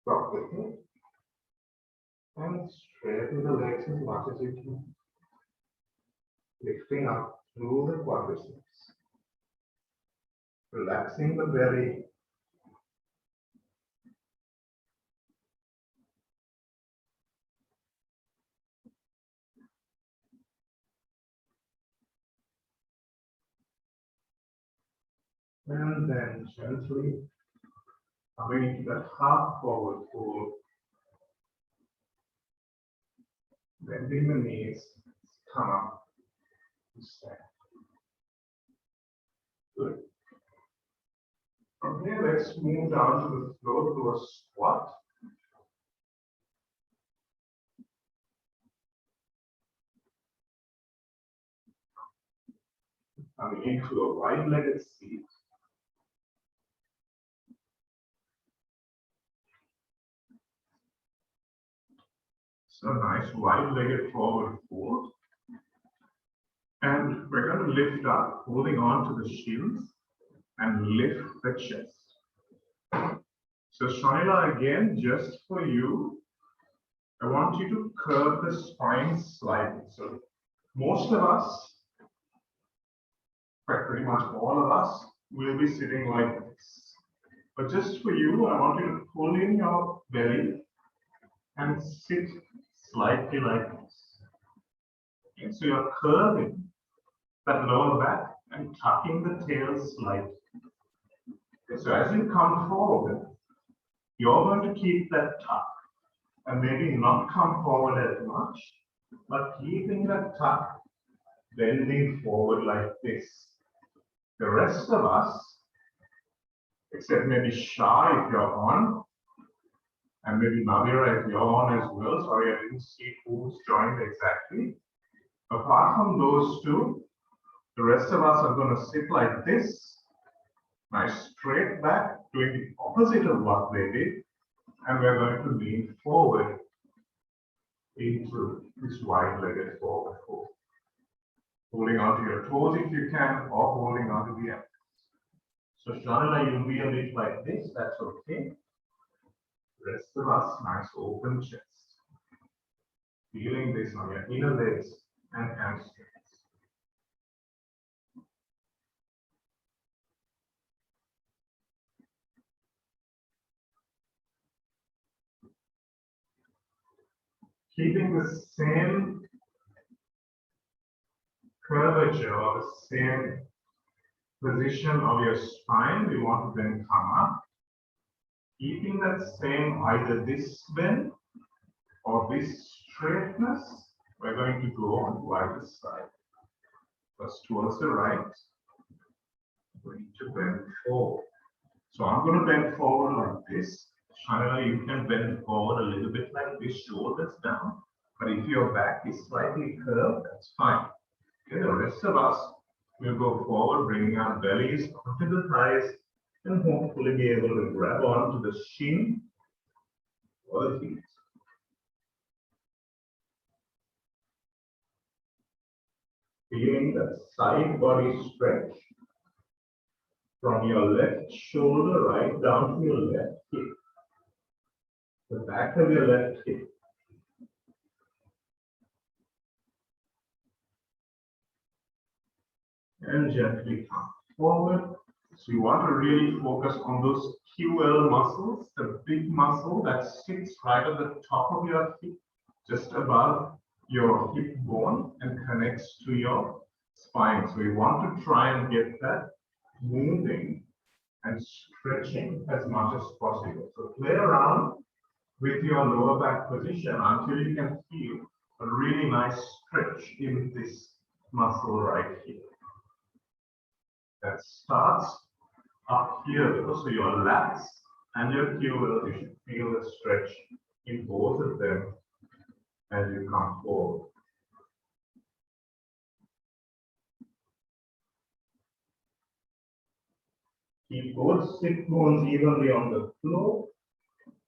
Drop the hip. And straighten the legs as much as you can. Lifting up through the quadriceps. Relaxing the belly. And then gently coming into that half forward fold. Bending the knees, come up to stand. Good. From here, let's move down to the floor to a squat. Coming into a wide-legged seat. So nice wide-legged forward fold. And we're going to lift up, holding on to the shins and lift the chest. So Shaila, again, just for you, I want you to curve the spine slightly. So most of us, pretty much all of us, will be sitting like this. But just for you, I want you to pull in your belly and sit slightly like this. Okay, so you're curving that lower back and tucking the tail slightly. Okay, so as you come forward, you're going to keep that tuck and maybe not come forward as much, but keeping that tuck bending forward like this. The rest of us, except maybe Shah if you're on, and maybe Navira if you're on as well. Sorry, I didn't see who's joined exactly. Apart from those two, the rest of us are going to sit like this, nice straight back, doing the opposite of what they did, and we're going to lean forward into this wide-legged forward fold. Holding onto your toes if you can, or holding onto the ankles. So Shanila, you'll be a bit like this, that's okay. Rest of us, nice open chest. Feeling this on your inner legs and hamstrings. Keeping the same curvature or the same position of your spine, we want to then come up. Keeping that same, either this bend or this straightness, we're going to go on either side. First towards the right, we need to bend forward. So I'm going to bend forward like this. Shanila, you can bend forward a little bit like this, shoulders down. But if your back is slightly curved, that's fine. Okay, the rest of us will go forward, bringing our bellies onto the thighs, and hopefully be able to grab onto the shin or the feet. Feeling that side body stretch from your left shoulder right down to your left hip. The back of your left hip. And gently come forward. So you want to really focus on those QL muscles, the big muscle that sits right at the top of your hip, just above your hip bone and connects to your spine. So you want to try and get that moving and stretching as much as possible. So play around with your lower back position until you can feel a really nice stretch in this muscle right here. That starts up here, so your lats and your QL, you should feel a stretch in both of them as you come forward. Keep both sit bones evenly on the floor.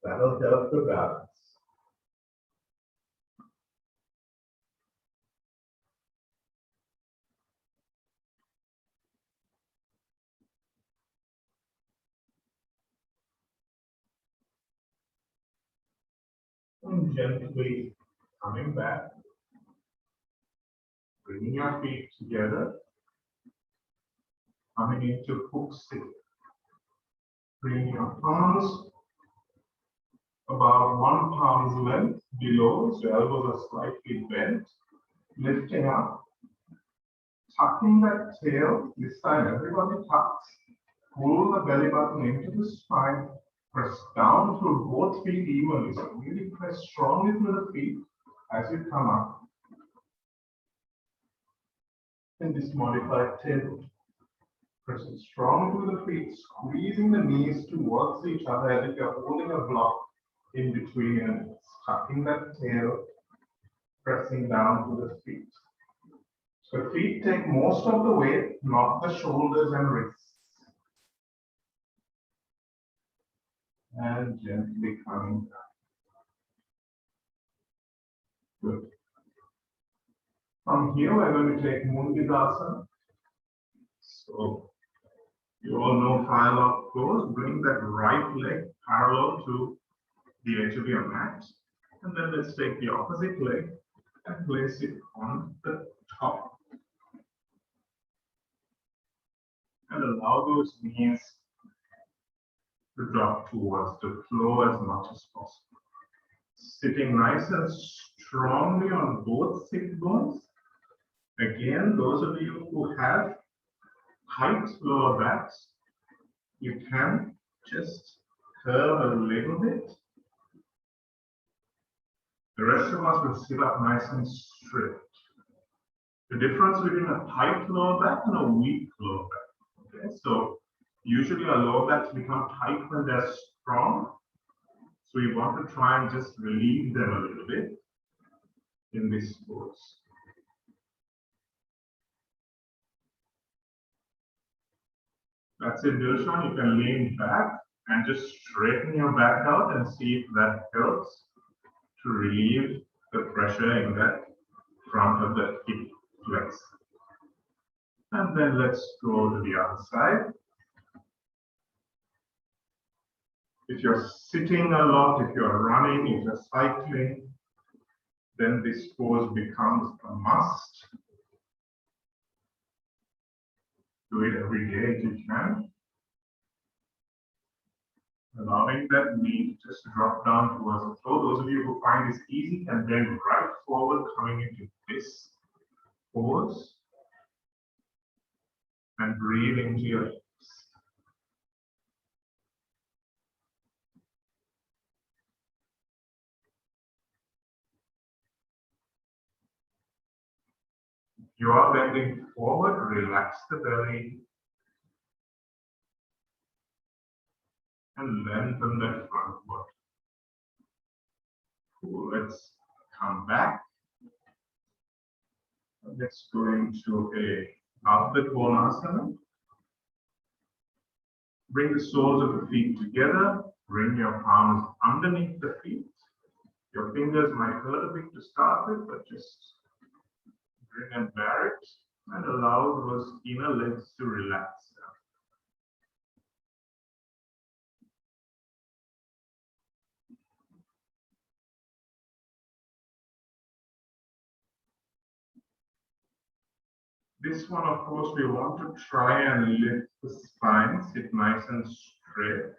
That'll help the balance. And gently coming back, bringing your feet together, coming into hook sit. Bring your palms about 1 palm's length below, so elbows are slightly bent, lifting up, tucking that tail. This time everybody tucks, pull the belly button into the spine, press down through both feet evenly, so really press strongly through the feet as you come up in this modified table. Pressing strong through the feet, squeezing the knees towards each other as if you're holding a block in between your knees, tucking that tail, pressing down to the feet. So feet take most of the weight, not the shoulders and wrists. And gently coming down. Good. From here, we're going to take Mudgasana. So you all know firelock pose. Bring that right leg parallel to the edge of your mat And then let's take the opposite leg and place it on the top. And allow those knees to drop towards the floor as much as possible. Sitting nice and strongly on both sit bones. Again, those of you who have tight lower backs, you can just curve a little bit. The rest of us will sit up nice and straight. The difference between a tight lower back and a weak lower back. Okay, so usually our lower backs become tight when they're strong. So we want to try and just relieve them a little bit in this pose. That's it, Dilshan. You can lean back and just straighten your back out and see if that helps to relieve the pressure in the front of the hip flex. And then let's go to the other side. If you're sitting a lot, if you're running, if you're cycling, then this pose becomes a must. Do it every day if you can. Allowing that knee to just drop down towards the floor. Those of you who find this easy can bend right forward, coming into this pose. And breathe into your hips. You are bending forward, relax the belly. And lengthen that front foot. Cool. Let's come back. Let's go into a Ardha Konasana. Bring the soles of the feet together. Bring your palms underneath the feet. Your fingers might hurt a bit to start with, but just bring and bear it and allow those inner legs to relax. This one, of course, we want to try and lift the spine, sit nice and straight.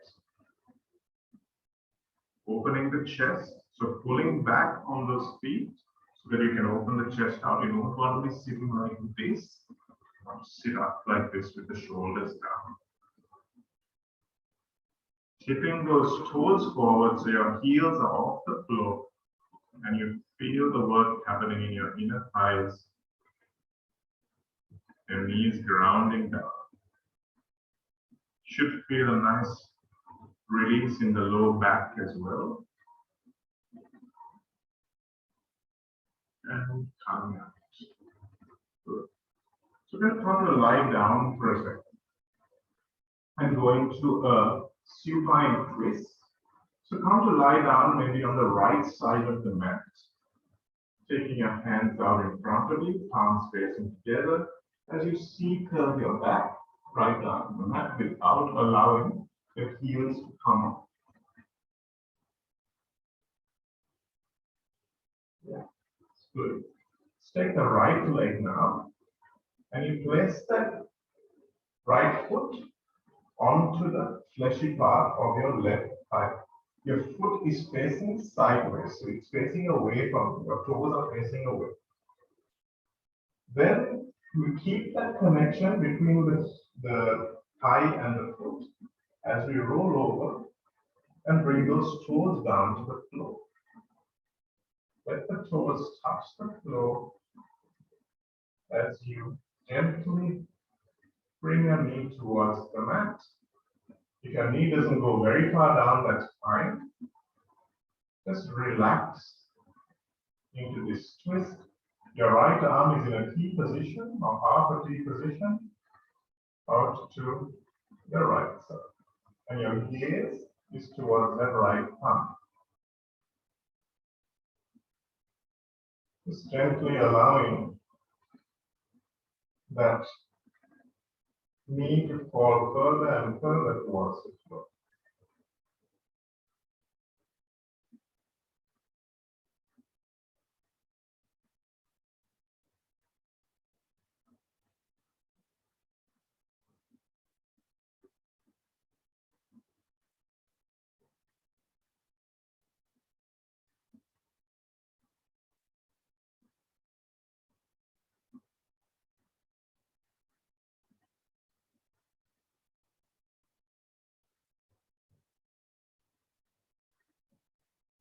Opening the chest, so pulling back on those feet so that you can open the chest out. You don't want to be sitting like this. You want to sit up like this with the shoulders down. Tipping those toes forward so your heels are off the floor and you feel the work happening in your inner thighs. Your knees grounding down. Should feel a nice release in the low back as well. And coming out. Good. So we're going to lie down for a second. And go into a supine twist. So come to lie down maybe on the right side of the mat. Taking your hands out in front of you, palms facing together. As you see, curve your back right down on the mat without allowing the heels to come up. Yeah, it's good. Let's take the right leg now, and you place that right foot onto the fleshy part of your left thigh. Your foot is facing sideways, so it's facing away from you. Your toes are facing away. Then we keep that connection between the thigh and the foot as we roll over and bring those toes down to the floor. Let the toes touch the floor as you gently bring your knee towards the mat. If your knee doesn't go very far down, that's fine. Just relax into this twist. Your right arm is in a T position or half a T position out to the right side. And your gaze is towards that right thumb. Just gently allowing that knee to fall further and further towards the floor.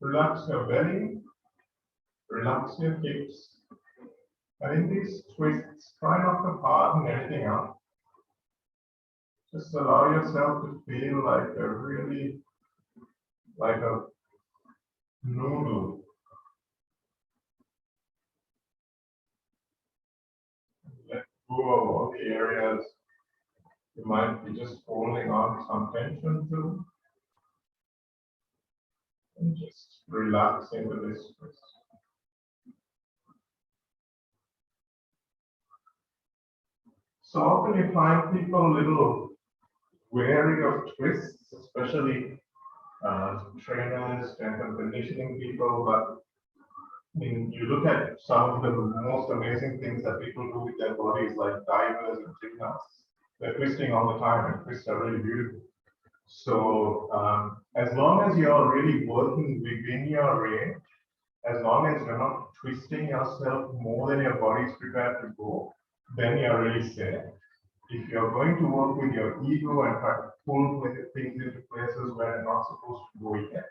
Relax your belly, relax your hips. And in these twists, try not to harden anything up. Just allow yourself to feel like a noodle. Let go of all the areas you might be just holding on some tension to. And just relax into this twist. So often you find people a little wary of twists, especially trainers, strength and conditioning people, but I mean, you look at some of the most amazing things that people do with their bodies, like divers and gymnasts. They're twisting all the time, and twists are really beautiful. So as long as you're really working within your range, as long as you're not twisting yourself more than your body's prepared to go, then you're really safe. If you're going to work with your ego and try to pull things into places where they're not supposed to go yet,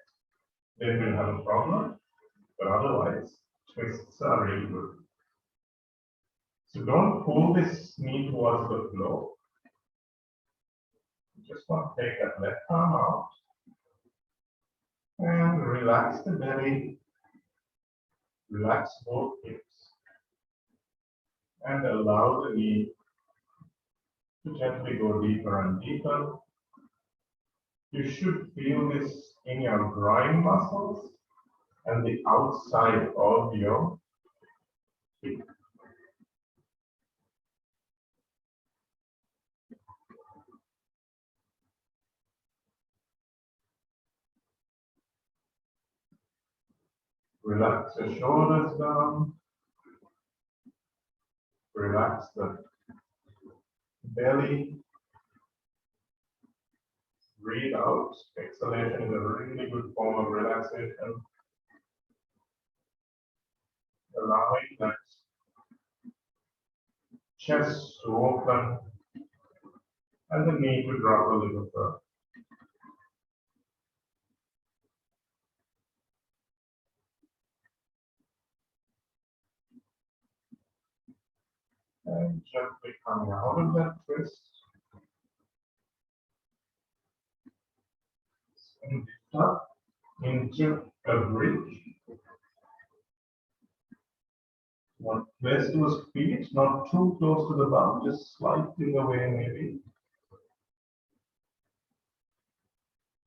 then we'll have a problem. But otherwise, twists are really good. So don't pull this knee towards the floor. You just want to take that left arm out and relax the belly, relax both hips, and allow the knee to gently go deeper and deeper. You should feel this in your groin muscles and the outside of your feet. Relax your shoulders down. Relax the belly. Breathe out. Exhalation is a really good form of relaxation. Allowing that chest to open and the knee to drop a little further. And gently coming out of that twist. And lift up into a bridge. One place those feet, not too close to the bum, just slightly away maybe.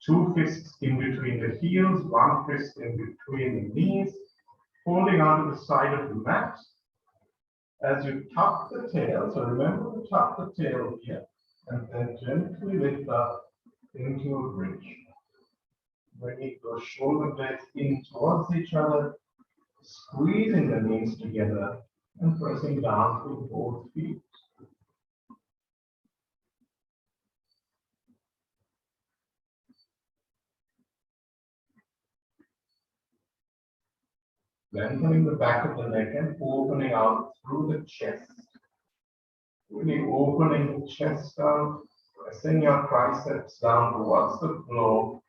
Two fists in between the heels, one fist in between the knees, holding onto the side of the mat. As you tuck the tail, so remember to tuck the tail here, and then gently lift up into a bridge. Bringing those shoulder blades in towards each other, squeezing the knees together, and pressing down through both feet. Lengthening the back of the neck and opening out through the chest. Really opening the chest out, pressing your triceps down towards the floor,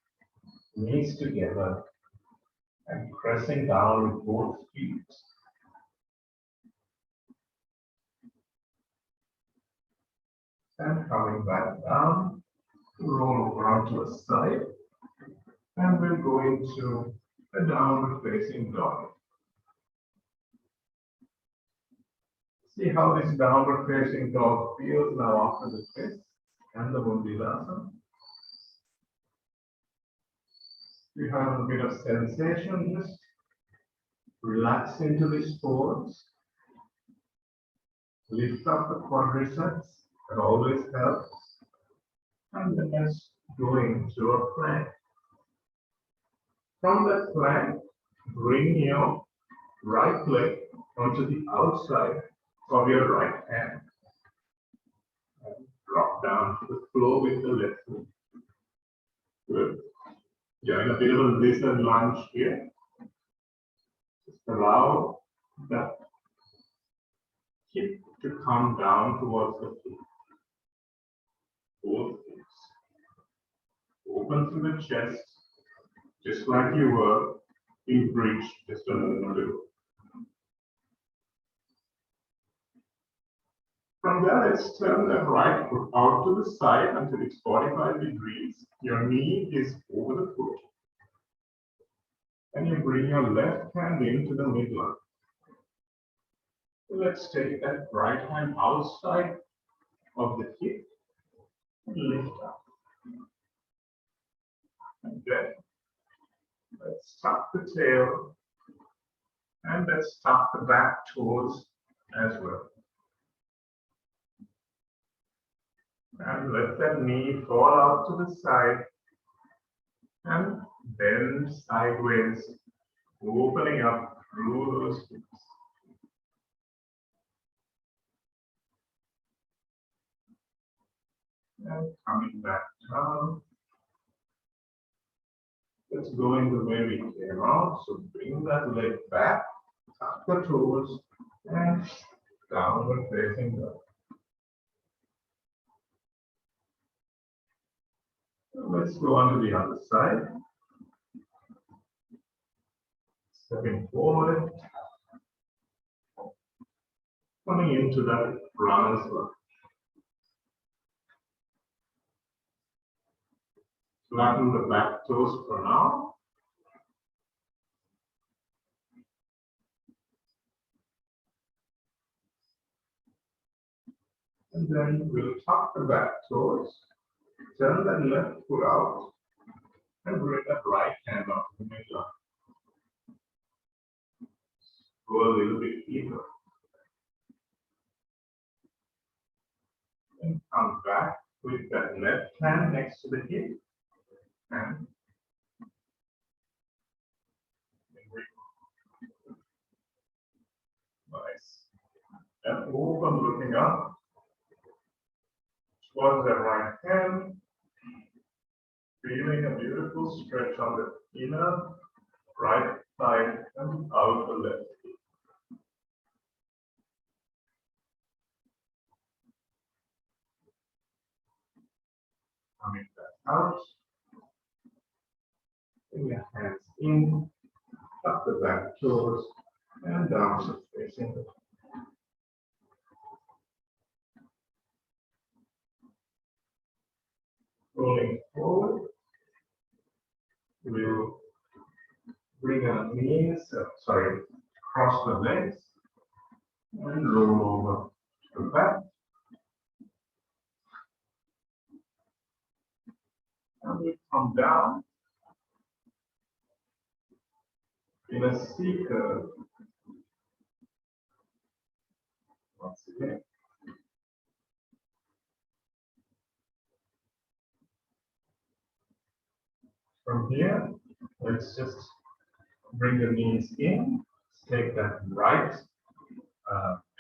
knees together, and pressing down with both feet. And coming back down, roll over onto a side, and we'll go into a downward facing dog. See how this downward facing dog feels now after the twist and the Mundilasa. We have a bit of sensation, just relax into this pose. Lift up the quadriceps, that always helps. And then let's go into a plank. From that plank, bring your right leg onto the outside of your right hand. And drop down to the floor with the left leg. Good. You're in a bit of a lizard lunge here. Just allow that hip to come down towards the feet. Both hips. Open through the chest, just like you were Hip bridge just a little bit. From there, let's turn that right foot out to the side until it's 45 degrees. Your knee is over the foot. And you bring your left hand into the midline. Let's take that right hand outside of the hip and lift up. And then let's tuck the tail and let's tuck the back toes as well. And let that knee fall out to the side and bend sideways, opening up through those hips. And coming back down. Let's go in the way we came out. So bring that leg back, tuck the toes, and downward facing dog. Let's go on to the other side. Stepping forward, coming into that runner's lunge. Flatten the back toes for now. And then we'll tuck the back toes, turn that left foot out, and bring that right hand onto the midline. Go a little bit deeper. And come back with that left hand next to the hip. And nice. And open, looking up towards the right hand, feeling a beautiful stretch on the inner right side and outer left. Coming back out. Bring your hands in, tuck the back toes, and down facing the rolling forward. We'll bring our knees, cross the legs, and roll over to the back. And we come down in a C curve. Once again. From here, let's just bring the knees in. Take that right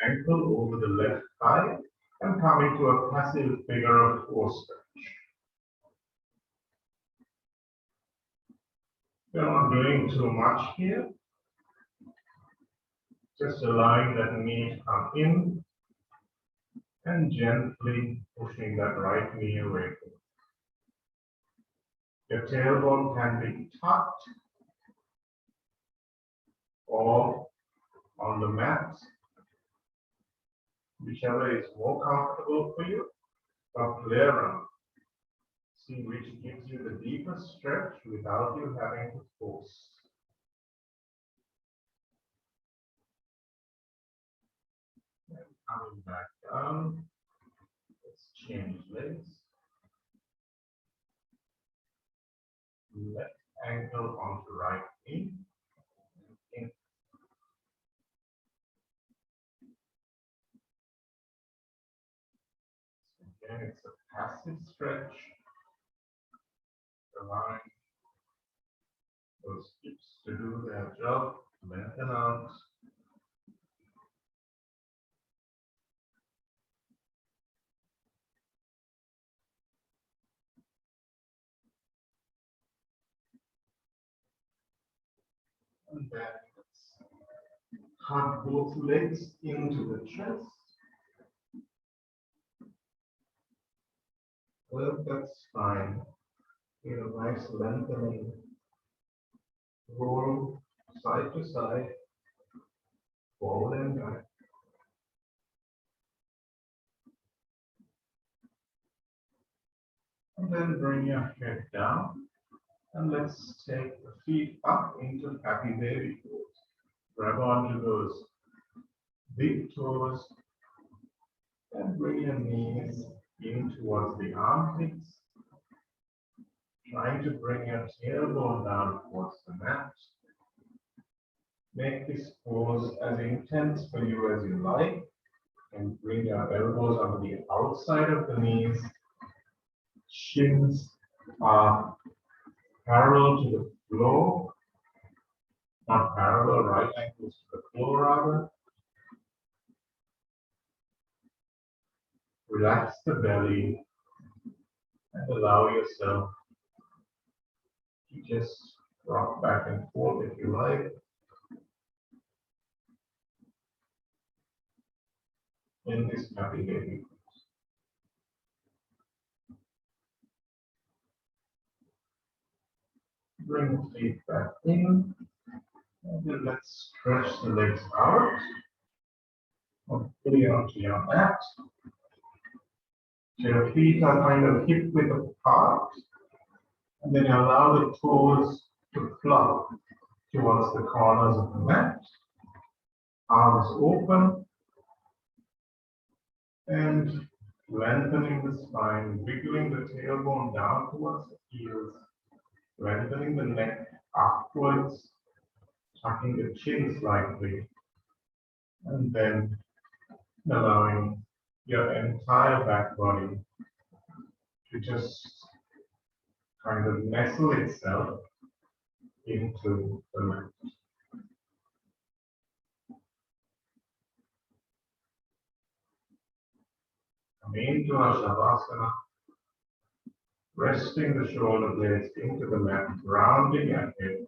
ankle over the left thigh and come into a passive figure of four stretch. We're not doing too much here. Just allowing that knee to come in and gently pushing that right knee away. Your tailbone can be tucked or on the mat, whichever is more comfortable for you, but play around. See which gives you the deepest stretch without you having to force. And coming back down, let's change legs. Left ankle onto right knee. In. Again, it's a passive stretch. Allowing those hips to do their job, lengthen out. And then let's hug both legs into the chest. Well, that's fine. Feel a nice lengthening roll side to side, forward and back. And then bring your head down. And let's take the feet up into happy baby pose. Grab onto those big toes and bring your knees in towards the armpits. Trying to bring your tailbone down towards the mat. Make this pose as intense for you as you like. And bring your elbows onto the outside of the knees. Shins are parallel to the floor, not parallel, right ankles to the floor rather. Relax the belly and allow yourself to just rock back and forth if you like. In this happy baby. Bring the feet back in. And then let's stretch the legs out. And put it onto your mat. So your feet are kind of hip width apart. And then allow the toes to flop towards the corners of the mat. Arms open. And lengthening the spine, wiggling the tailbone down towards the heels. Lengthening the neck upwards, tucking the chin slightly, and then allowing your entire back body to just kind of nestle itself into the mat. Come into our Shavasana, resting the shoulder blades into the mat, rounding your head,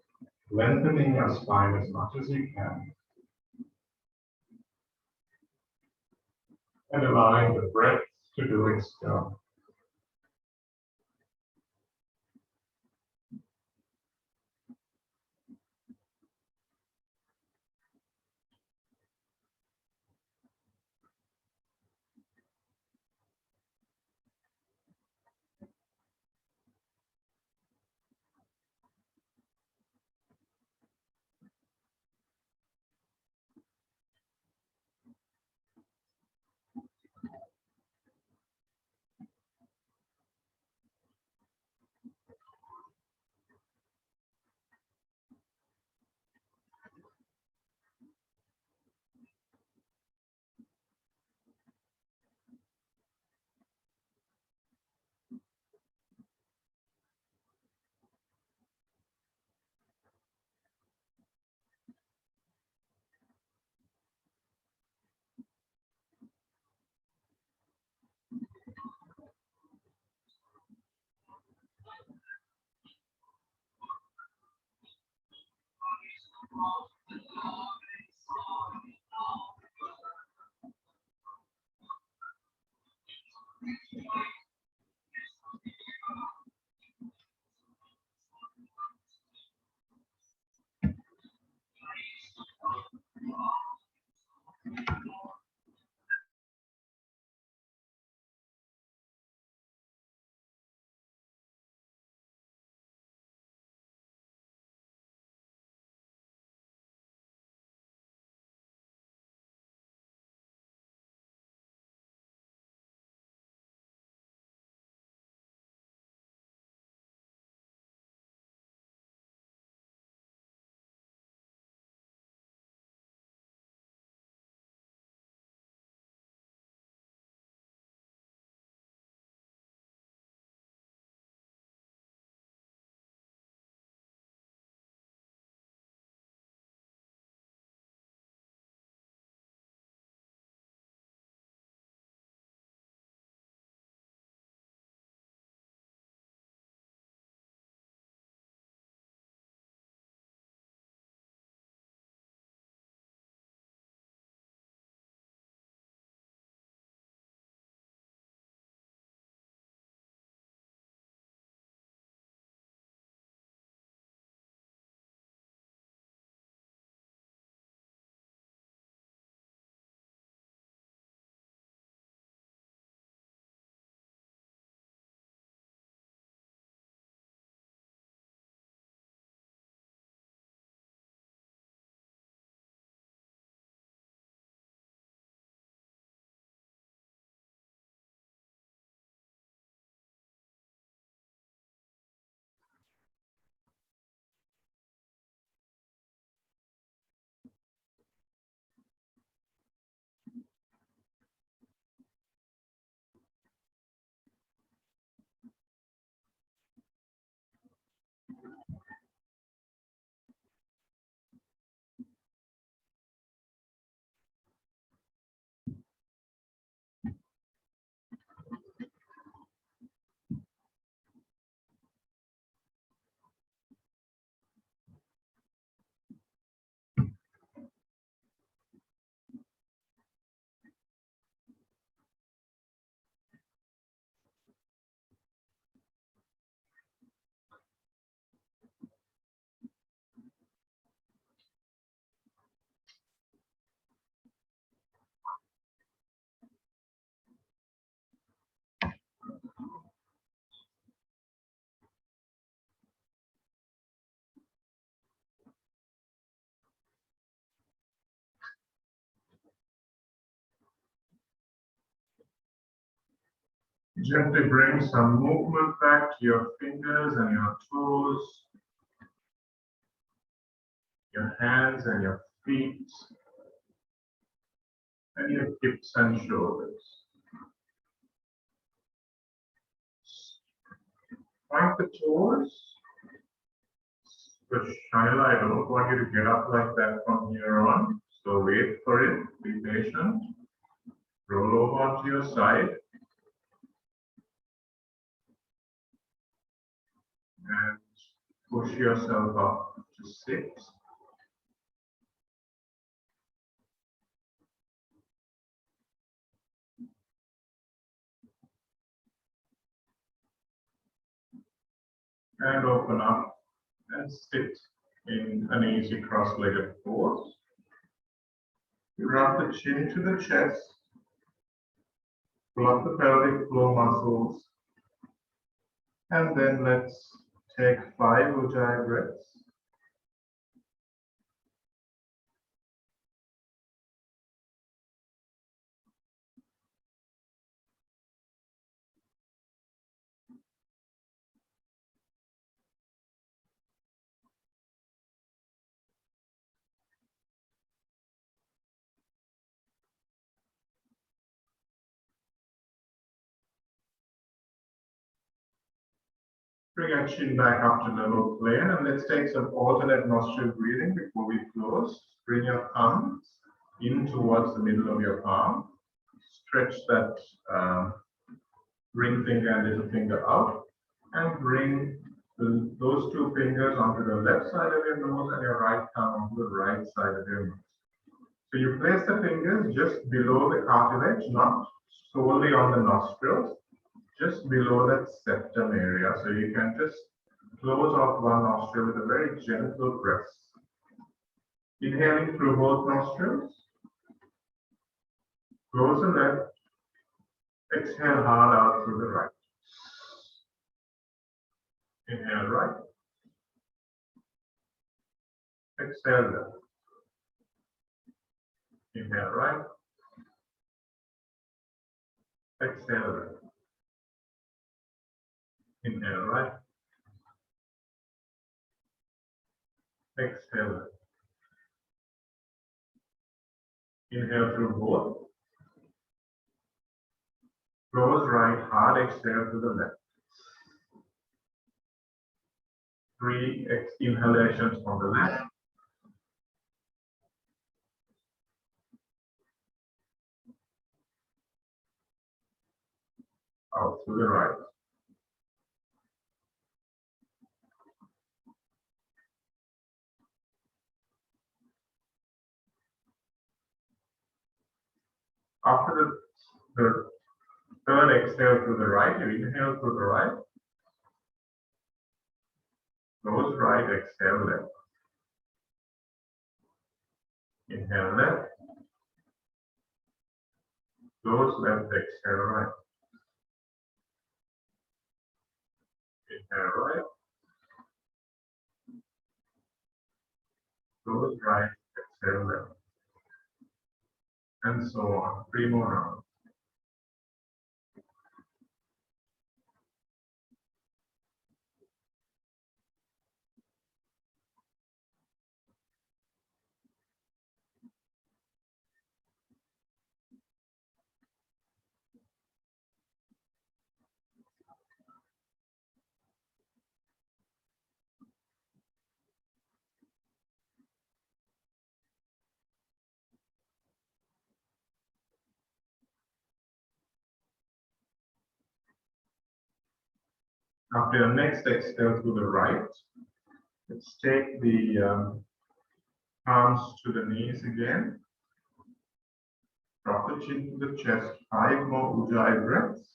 lengthening your spine as much as you can, and allowing the breath to do its job. Gently bring some movement back to your fingers and your toes, your hands and your feet, and your hips and shoulders. Point the toes. But Shaila, I don't want you to get up like that from here on. So wait for it, be patient. Roll over onto your side. And push yourself up to 6. And open up and sit in an easy cross-legged pose. Rub the chin to the chest. Pull up the pelvic floor muscles. And then let's take 5 Ujjayi breaths. Bring our chin back up to level plane, and let's take some alternate nostril breathing before we close. Bring your thumbs in towards the middle of your palm. Stretch that ring finger and little finger out, and bring those 2 fingers onto the left side of your nose and your right thumb onto the right side of your nose. So you place the fingers just below the cartilage, not solely on the nostrils, just below that septum area. So you can just close off one nostril with a very gentle press. Inhaling through both nostrils. Close the left. Exhale hard out through the right. Inhale right. Exhale left. Inhale right. Exhale left. Inhale right. Exhale left. Inhale through both. Close right, hard exhale to the left. 3 inhalations on the left. Out to the right. After the third exhale to the right, you inhale to the right. Close right, exhale left. Inhale left. Close left, exhale right. Inhale right. Close right, exhale left. And so on. 3 more rounds. After your next exhale to the right, let's take the palms to the knees again. Drop the chin to the chest. 5 more Ujjayi breaths.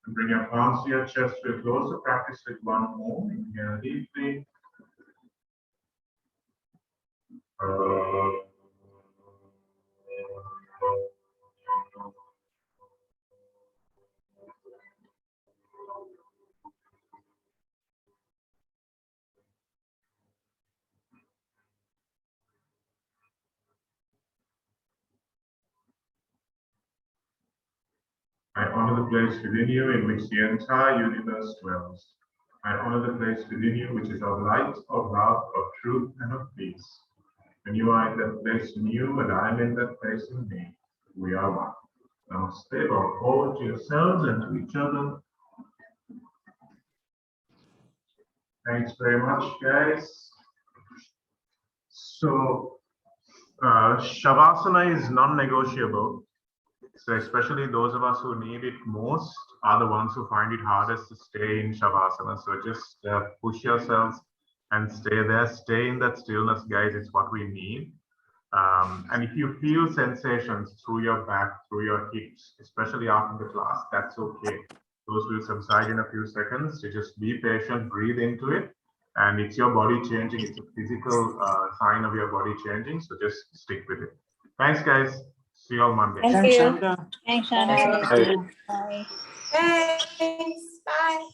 And bring your palms to your chest. We'll close the practice with one more. Inhale deeply. I honor the place within you in which the entire universe dwells. I honor the place within you which is of light, of love, of truth, and of peace. When you are in that place in you and I am in that place in me, we are one. Namaste, bow forward to yourselves and to each other. Thanks very much, guys. So, Shavasana is non-negotiable. So especially those of us who need it most are the ones who find it hardest to stay in Shavasana. So just push yourselves and stay there. Stay in that stillness, guys. It's what we need. And if you feel sensations through your back, through your hips, especially after the class, that's okay. Those will subside in a few seconds. So just be patient, breathe into it. And it's your body changing. It's a physical sign of your body changing. So just stick with it. Thanks, guys. See you on Monday. Thank Thanks, you. Shanda. Thanks, Thanks, Shana. Shanda. Bye. Thanks. Bye.